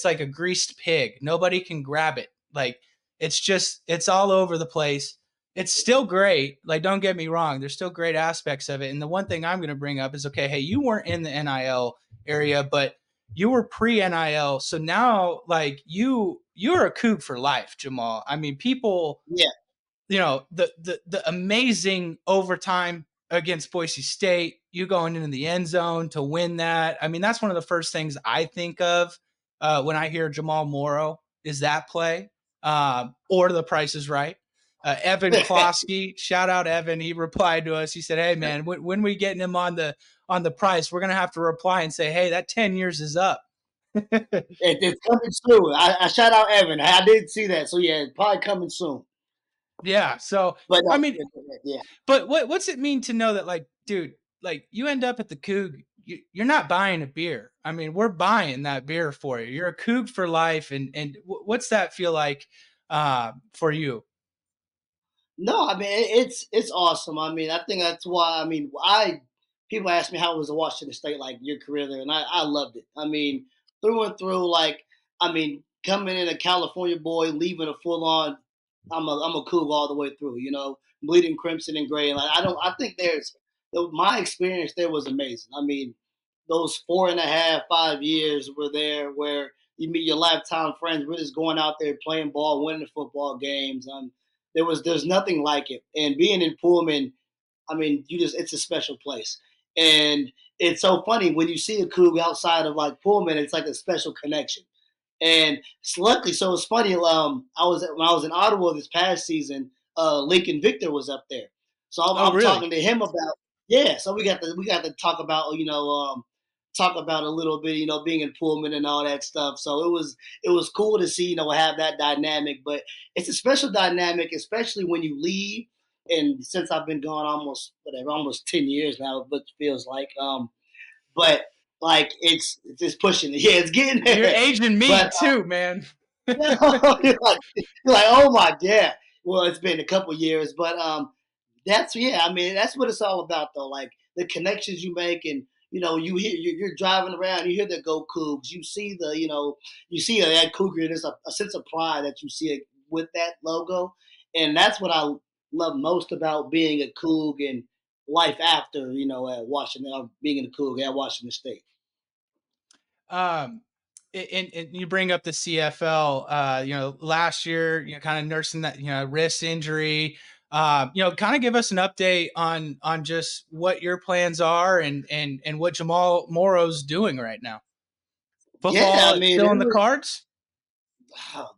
like a greased pig. Nobody can grab it. Like it's all over the place. It's still great. Like, don't get me wrong. There's still great aspects of it. And the one thing I'm going to bring up is, okay, hey, you weren't in the NIL area, but you were pre-NIL. So now like you're a Coug for life, Jamal. I mean, people, the amazing overtime against Boise State, you going into the end zone to win that. I mean, that's one of the first things I think of when I hear Jamal Morrow, is that play, or The Price is Right. Evan Klosky, shout out Evan. He replied to us. He said, "Hey man, when we getting him on the price, we're gonna have to reply and say, hey, that 10 years is up." It's coming soon. I shout out Evan. I did see that. So yeah, it's probably coming soon. Yeah. So But I mean, yeah. but what's it mean to know that, like, dude, like you end up at the Coug, you're not buying a beer. I mean, we're buying that beer for you. You're a Coug for life, and what's that feel like for you? No, I mean it's awesome. I mean, I think that's why. I mean, people ask me how it was to Washington State, like your career there, and I loved it. I mean, through and through. Like, I mean, coming in a California boy, leaving a full on. I'm a Coug all the way through. Bleeding crimson and gray. And like I think my experience there was amazing. I mean, those 4.5, 5 years were there where you meet your lifetime friends. We're just going out there playing ball, winning football games. there's nothing like it. And being in Pullman, I mean, it's a special place. And it's so funny when you see a Coug outside of like Pullman, it's like a special connection. And luckily, so it's funny. When I was in Ottawa this past season, Lincoln Victor was up there, so Oh, I'm really? talking to him about, yeah. So we got to talk about, talk about a little bit, being in Pullman and all that stuff. So it was cool to see, have that dynamic. But it's a special dynamic, especially when you leave. And since I've been gone almost 10 years now, but feels like but like it's just pushing it. Yeah, it's getting You're there. aging me But too, man. you're like, oh my god. Well, it's been a couple years, but that's, yeah. I mean, that's what it's all about, though. Like the connections you make, and you're driving around, you hear the Go Cougs, you see you see that Cougar, and there's a sense of pride that you see it with that logo, and that's what I love most about being a Coug and life after, at Washington, being a Coug at Washington State. um and you bring up the CFL, last year, kind of nursing that, wrist injury. Kind of give us an update on just what your plans are, and what Jamal Morrow's doing right now. Yeah, I Football mean, still in the cards? oh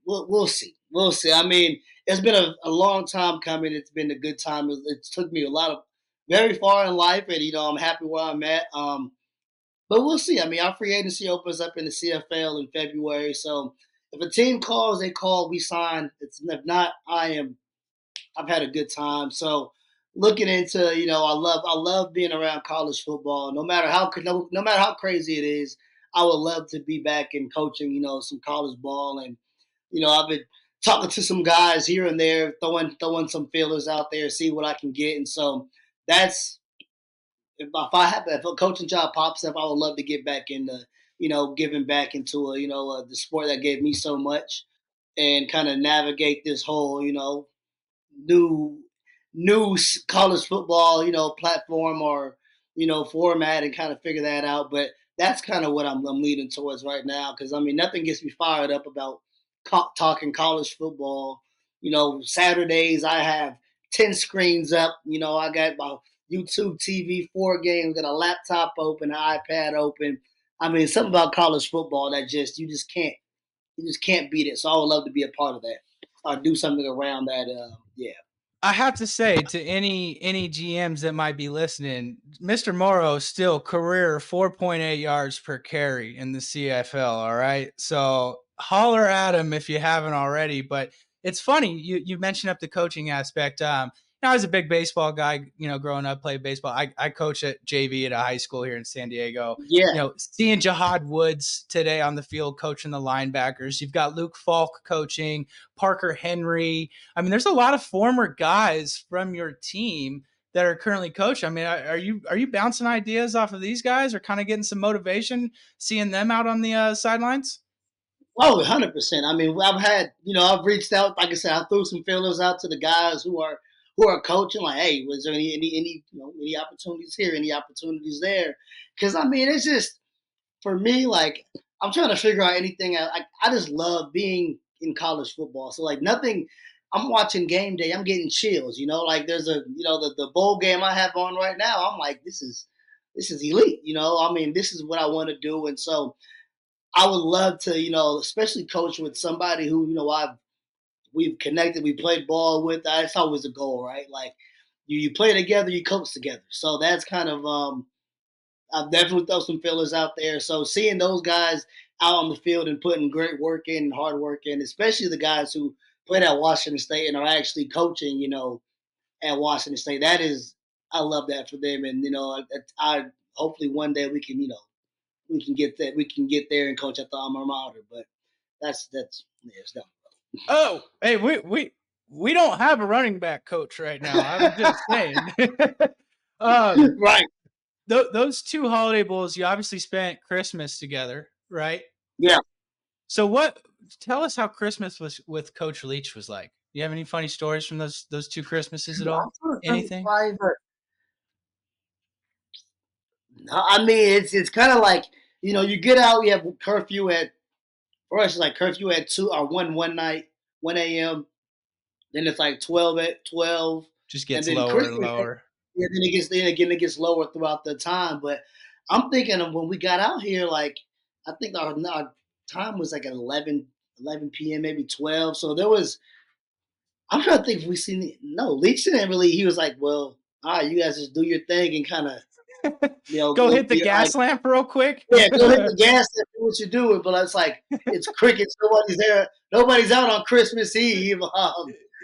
god, we'll see, we'll see. I mean, it's been a long time coming. It's been a good time. It took me a lot of very far in life, and I'm happy where I'm at. But we'll see. I mean, our free agency opens up in the CFL in February. So if a team calls, they call, we sign. If not, I've had a good time. So looking into, I love being around college football. No matter how crazy it is, I would love to be back in coaching, some college ball. And I've been talking to some guys here and there, throwing some feelers out there, see what I can get. And so that's, if a coaching job pops up, I would love to get back into, giving back into the sport that gave me so much, and kind of navigate this whole, new college football, platform, or format, and kind of figure that out. But that's kind of what I'm leaning towards right now, because I mean, nothing gets me fired up about talking college football. Saturdays I have 10 screens up. I got my YouTube TV, 4 games, got a laptop open, an iPad open. I mean, something about college football that you just can't beat it. So I would love to be a part of that, or do something around that. Yeah. I have to say, to any GMs that might be listening, Mr. Morrow still career 4.8 yards per carry in the CFL. All right, so holler at him if you haven't already. But it's funny you mentioned up the coaching aspect. I was a big baseball guy, growing up, played baseball. I coach at JV at a high school here in San Diego. Yeah. Seeing Jihad Woods today on the field coaching the linebackers. You've got Luke Falk coaching, Parker Henry. I mean, there's a lot of former guys from your team that are currently coached. I mean, are you bouncing ideas off of these guys, or kind of getting some motivation seeing them out on the sidelines? Oh, 100%. I mean, I've reached out. Like I said, I threw some feelers out to the guys who are coaching. Like, hey, was there any opportunities here? Any opportunities there? Because I mean, it's just, for me, like, I'm trying to figure out anything. I just love being in college football. So like nothing. I'm watching game day. I'm getting chills. Like there's the bowl game I have on right now. I'm like, this is elite. I mean, this is what I want to do. And so I would love to, especially coach with somebody who, we've connected, we played ball with. That's always a goal, right? Like you play together, you coach together. So that's kind of I've definitely throw some fillers out there. So seeing those guys out on the field and putting great work in, hard work in, especially the guys who played at Washington State and are actually coaching, at Washington State, I love that for them. And I hopefully one day we can get that, we can get there and coach at the alma mater. But that's yeah, it's done. Oh, hey, we don't have a running back coach right now. I'm just saying. Right. Those two Holiday Bowls, you obviously spent Christmas together, right? Yeah. So tell us how Christmas was with Coach Leach was like. Do you have any funny stories from those two Christmases at all? Anything? No, I mean, it's kind of like, you get out, you have curfew at, for us, it's like curfew at 2 or 1 night, 1 a.m. Then it's like 12 at 12, Just and gets then lower and Christmas. lower. Yeah, then it gets lower throughout the time. But I'm thinking of when we got out here, like I think our time was like at 11 p.m., maybe 12. So there was. I'm trying to think if we seen. No, Leach didn't really. He was like, "Well, all right, you guys just do your thing and kind of, Go hit the be like, gas lamp real quick. yeah, go hit the gas and do what you're doing." But it's like it's crickets. Nobody's there. Nobody's out on Christmas Eve.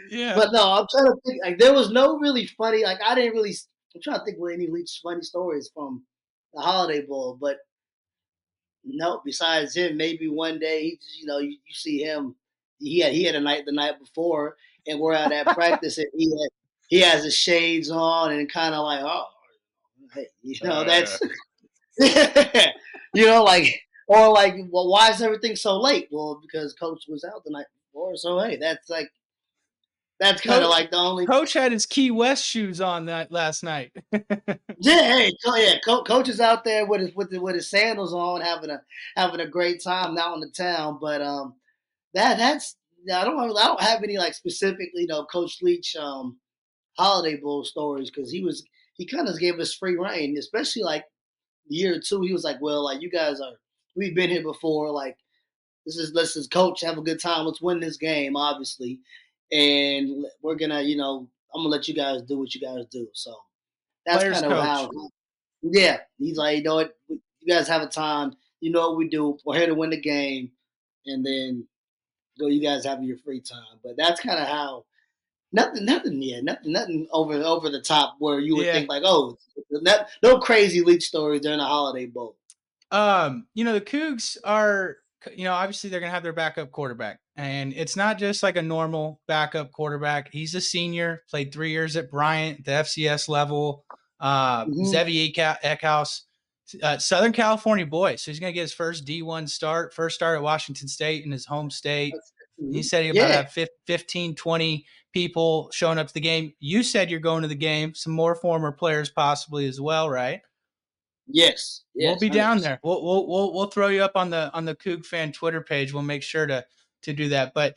Yeah. But no, I'm trying to think. Like there was no really funny. Like I didn't really. I'm trying to think of any Leach funny stories from the Holiday Bowl, but no. Besides him, maybe one day he just, you see him. He had a night the night before, and we're out at practice, and he has his shades on and kind of like, oh, hey, that's like, or like, well, why is everything so late? Well, because coach was out the night before, so hey, that's kind of like the only. Coach had his Key West shoes on that last night. Yeah, hey, coach is out there with his sandals on, having a great time out in the town. But that's I don't have any like specific Coach Leach Holiday Bowl stories because he kind of gave us free reign, especially like year two. He was like, well, like we've been here before, like let's just coach, have a good time, let's win this game, obviously, and we're gonna I'm gonna let you guys do what you guys do. So that's Players kind of coach. how. Yeah, he's like, you know what, you guys have a time. You know what we do. We're here to win the game, and then go. You guys have your free time. But that's kind of how. Nothing over the top where you would think like, oh, no crazy leak stories during the Holiday Bowl. The Cougs are, obviously they're going to have their backup quarterback. And it's not just like a normal backup quarterback. He's a senior, played 3 years at Bryant, the FCS level. Zevi Eckhouse, Southern California boy. So he's going to get his first D1 start, first start at Washington State in his home state. He said he about have 15, 20 people showing up to the game. You said you're going to the game. Some more former players possibly as well, right? Yes. We'll be 100%. Down there. We'll throw you up on the Coug fan Twitter page. We'll make sure to do that. But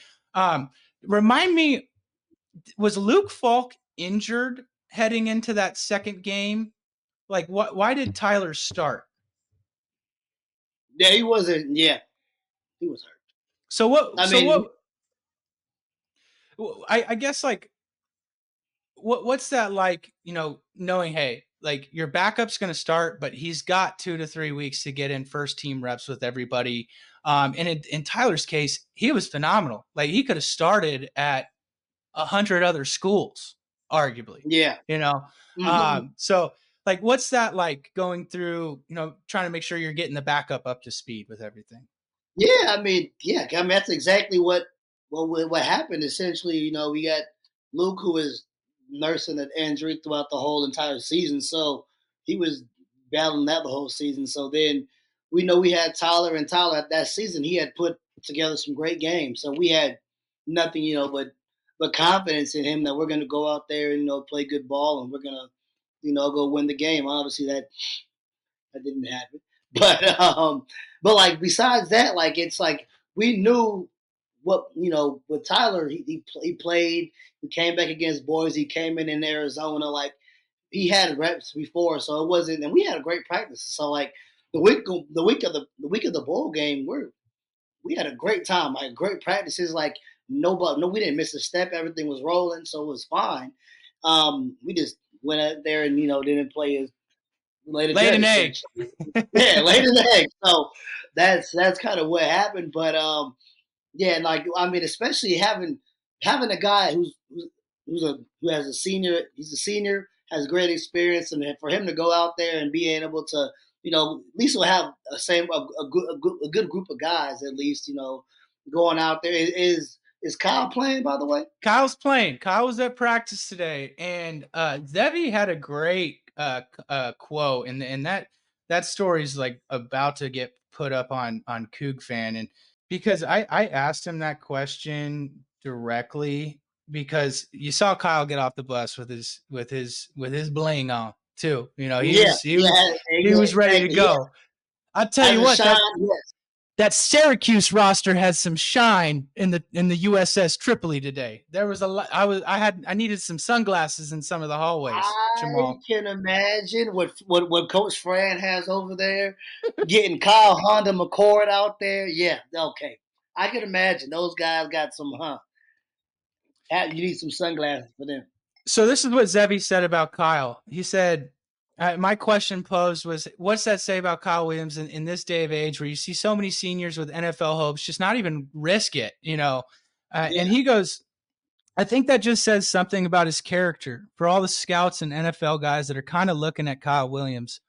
remind me, was Luke Falk injured heading into that second game? Like, why did Tyler start? Yeah, he wasn't. Yeah, he was hurt. So what? I guess like, what's that like? Knowing, hey, like your backup's going to start, but he's got 2 to 3 weeks to get in first team reps with everybody. And in Tyler's case, he was phenomenal. Like he could have started at 100 other schools, arguably. Yeah. So like, what's that like going through, trying to make sure you're getting the backup up to speed with everything? Yeah. I mean, that's exactly what happened. Essentially, we got Luke, who was nursing an injury throughout the whole entire season. So he was battling that the whole season. So then we know we had Tyler, and Tyler at that season, he had put together some great games. So we had nothing, but confidence in him that we're going to go out there and, play good ball, and we're going to, go win the game. Obviously that didn't happen. But like, besides that, like, it's like, we knew with Tyler, he played, he came back against Boise, he came in Arizona, like he had reps before, so it wasn't, and we had a great practice. So like the week of the bowl game, we had a great time, like great practices, like we didn't miss a step, everything was rolling, so it was fine. We just went out there and didn't play as laid an egg. Yeah, laid an egg. So that's kind of what happened. But yeah, like I mean, especially having a guy who has a senior, he's a senior, has great experience, and for him to go out there and being able to, at least we'll have a good group of guys, at least, going out there. Is Kyle playing, by the way? Kyle's playing. Kyle was at practice today, and Zevi had a great quote, and that story is like about to get put up on Coug Fan, and because I asked him that question directly, because you saw Kyle get off the bus with his bling on too. He was ready to go. I'll tell you what, that Syracuse roster has some shine in the USS Tripoli today. There was a lot. I needed some sunglasses in some of the hallways. I Jamal, can imagine what Coach Fran has over there, getting Kyle Honda McCord out there. Yeah, okay. I can imagine those guys got some, huh? You need some sunglasses for them. so this is what Zevi said about Kyle. He said, my question posed was, what's that say about Kyle Williams in this day of age where you see so many seniors with NFL hopes just not even risk it, Yeah. And he goes, I think that just says something about his character. For all the scouts and NFL guys that are kind of looking at Kyle Williams,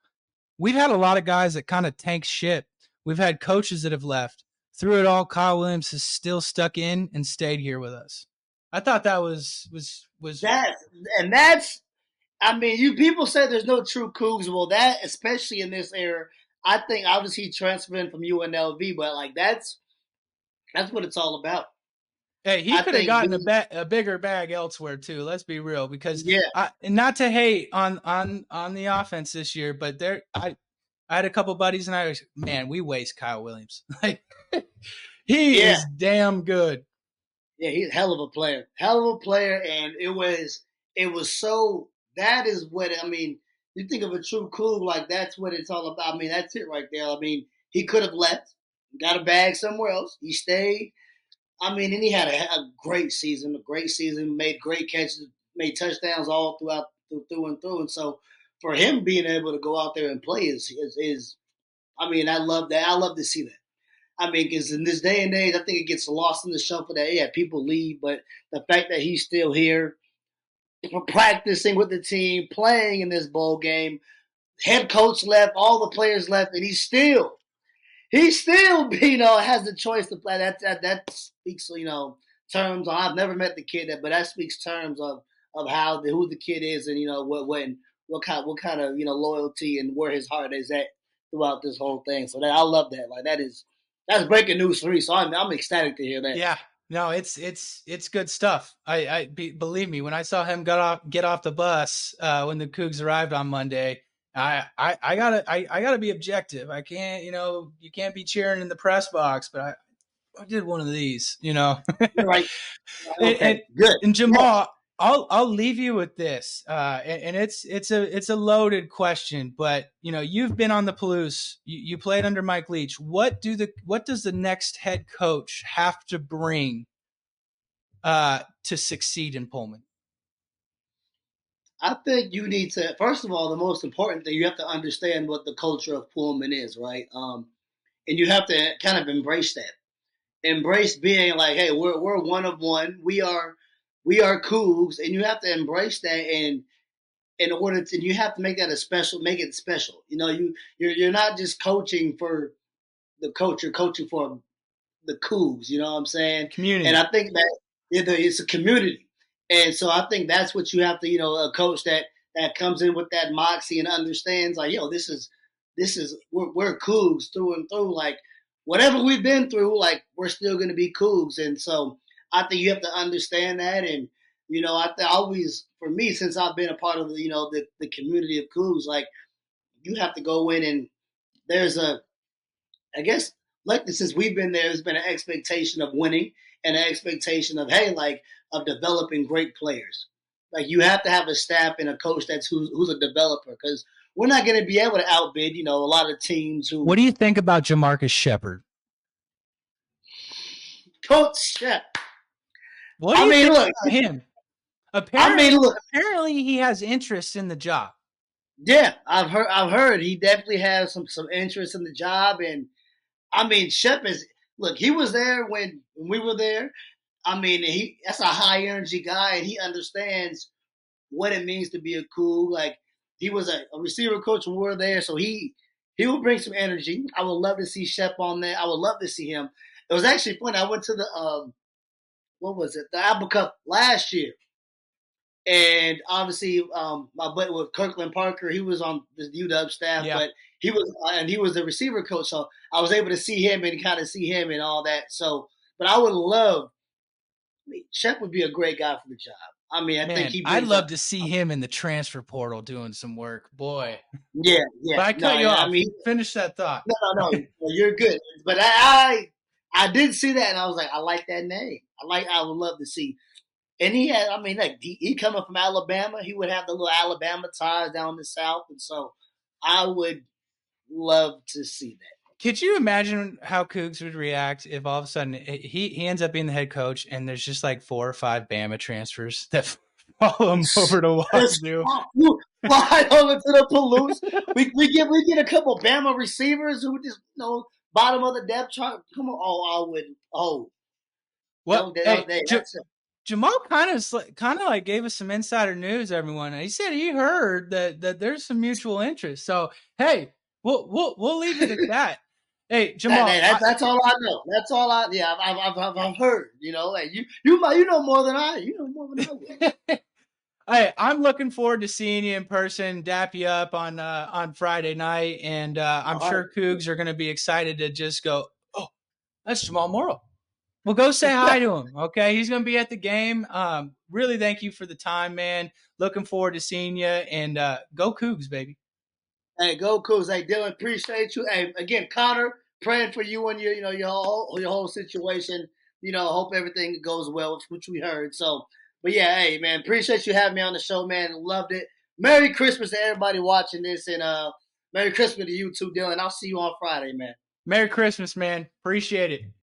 we've had a lot of guys that kind of tank ship. We've had coaches that have left. Through it all, Kyle Williams has still stuck in and stayed here with us. I thought that was that's. I mean, you people say there's no true Cougs. Well, that especially in this era, I think obviously transferring from UNLV, but like that's what it's all about. Hey, he could have gotten a bigger bag elsewhere too. Let's be real, because yeah, not to hate on the offense this year, but I had a couple buddies and I was, man, we waste Kyle Williams. Like he is damn good. Yeah, he's a hell of a player, and it was so. That is what I mean. You think of a true Coug, like that's what it's all about. I mean, that's it right there. I mean, he could have left, got a bag somewhere else. He stayed. I mean, and he had a great season, made great catches, made touchdowns all through and through. And so for him being able to go out there and play is I mean, I love that. I love to see that. I mean, because in this day and age, I think it gets lost in the shuffle that, yeah, people leave, but the fact that he's still here, practicing with the team, playing in this bowl game, head coach left, all the players left, and he still, has the choice to play. That speaks, terms. I've never met the kid, but that speaks terms of how who the kid is, and what kind of loyalty and where his heart is at throughout this whole thing. So I love that. Like that's breaking news for me. So I'm ecstatic to hear that. Yeah. No, it's good stuff. Believe me, when I saw him get off the bus when the Cougs arrived on Monday, I gotta be objective. I can't, you can't be cheering in the press box, but I did one of these, You're right. Okay, good. And Jamal, I'll leave you with this, and it's a loaded question, but you've been on the Palouse, you played under Mike Leach. What does the next head coach have to bring to succeed in Pullman? I think you need to, first of all, the most important thing, you have to understand what the culture of Pullman is, right? And you have to kind of embrace that. Embrace being like, hey, we're one of one. We are Cougs, and you have to embrace that. And in order to, you have to make that make it special. You're not just coaching for the coach, you're coaching for the Cougs. You know what I'm saying? Community. And I think that it's a community, and so I think that's what you have to, a coach that comes in with that moxie and understands, like, this is we're Cougs through and through. Like whatever we've been through, like we're still going to be Cougs, and so I think you have to understand that. And I always, for me, since I've been a part of the community of Cougs, like you have to go in and there's I guess, like since we've been there's been an expectation of winning and an expectation of, hey, like of developing great players. Like you have to have a staff and a coach who's a developer, because we're not going to be able to outbid a lot of teams who. What do you think about Jamarcus Shepard? Coach Shep. What do you think about him? Apparently he has interest in the job. Yeah, I've heard he definitely has some interest in the job. And I mean, Shep he was there when we were there. I mean, that's a high energy guy, and he understands what it means to be a Coug. Like he was a receiver coach when we were there, so he will bring some energy. I would love to see Shep on there. I would love to see him. It was actually fun. I went to the what was it? The Apple Cup last year. And obviously, my buddy with Kirkland Parker, he was on the UW staff, but he was the receiver coach, so I was able to see him and kind of see him and all that. So, but I would love. Shep would be a great guy for the job. I mean, I think Man, he I'd brings love up. to see him in the transfer portal doing some work. Boy. Yeah, But I cut you yeah, off. I mean, Finish that thought. no, you're good. But I did see that, and I was like, I like that name. I would love to see. And he had, I mean, like he coming from Alabama, he would have the little Alabama ties down the South, and so I would love to see that. Could you imagine how Cougs would react if all of a sudden he ends up being the head coach and there's just like 4 or 5 Bama transfers that follow him over to Wazoo? Fly over to the Palouse. We get a couple Bama receivers who just bottom of the depth chart. Come on, I would. Well, That's it. Jamal kind of like gave us some insider news. Everyone, he said he heard that there's some mutual interest. So hey, we'll leave it at that. Hey, Jamal, that's all I know. That's all I've heard. Hey, you know more than I. You know more than I will. Hey, I'm looking forward to seeing you in person, dap you up on Friday night, and I'm sure Cougs are going to be excited to just go, oh, that's Jamal Morrow. Well, go say hi to him, okay? He's going to be at the game. Really thank you for the time, man. Looking forward to seeing you, and go Cougs, baby. Hey, go Cougs. Hey, Dylan, appreciate you. Hey, again, Connor, praying for you and your whole situation. Hope everything goes well, which we heard. So, but yeah, hey, man, appreciate you having me on the show, man. Loved it. Merry Christmas to everybody watching this, and Merry Christmas to you too, Dylan. I'll see you on Friday, man. Merry Christmas, man. Appreciate it.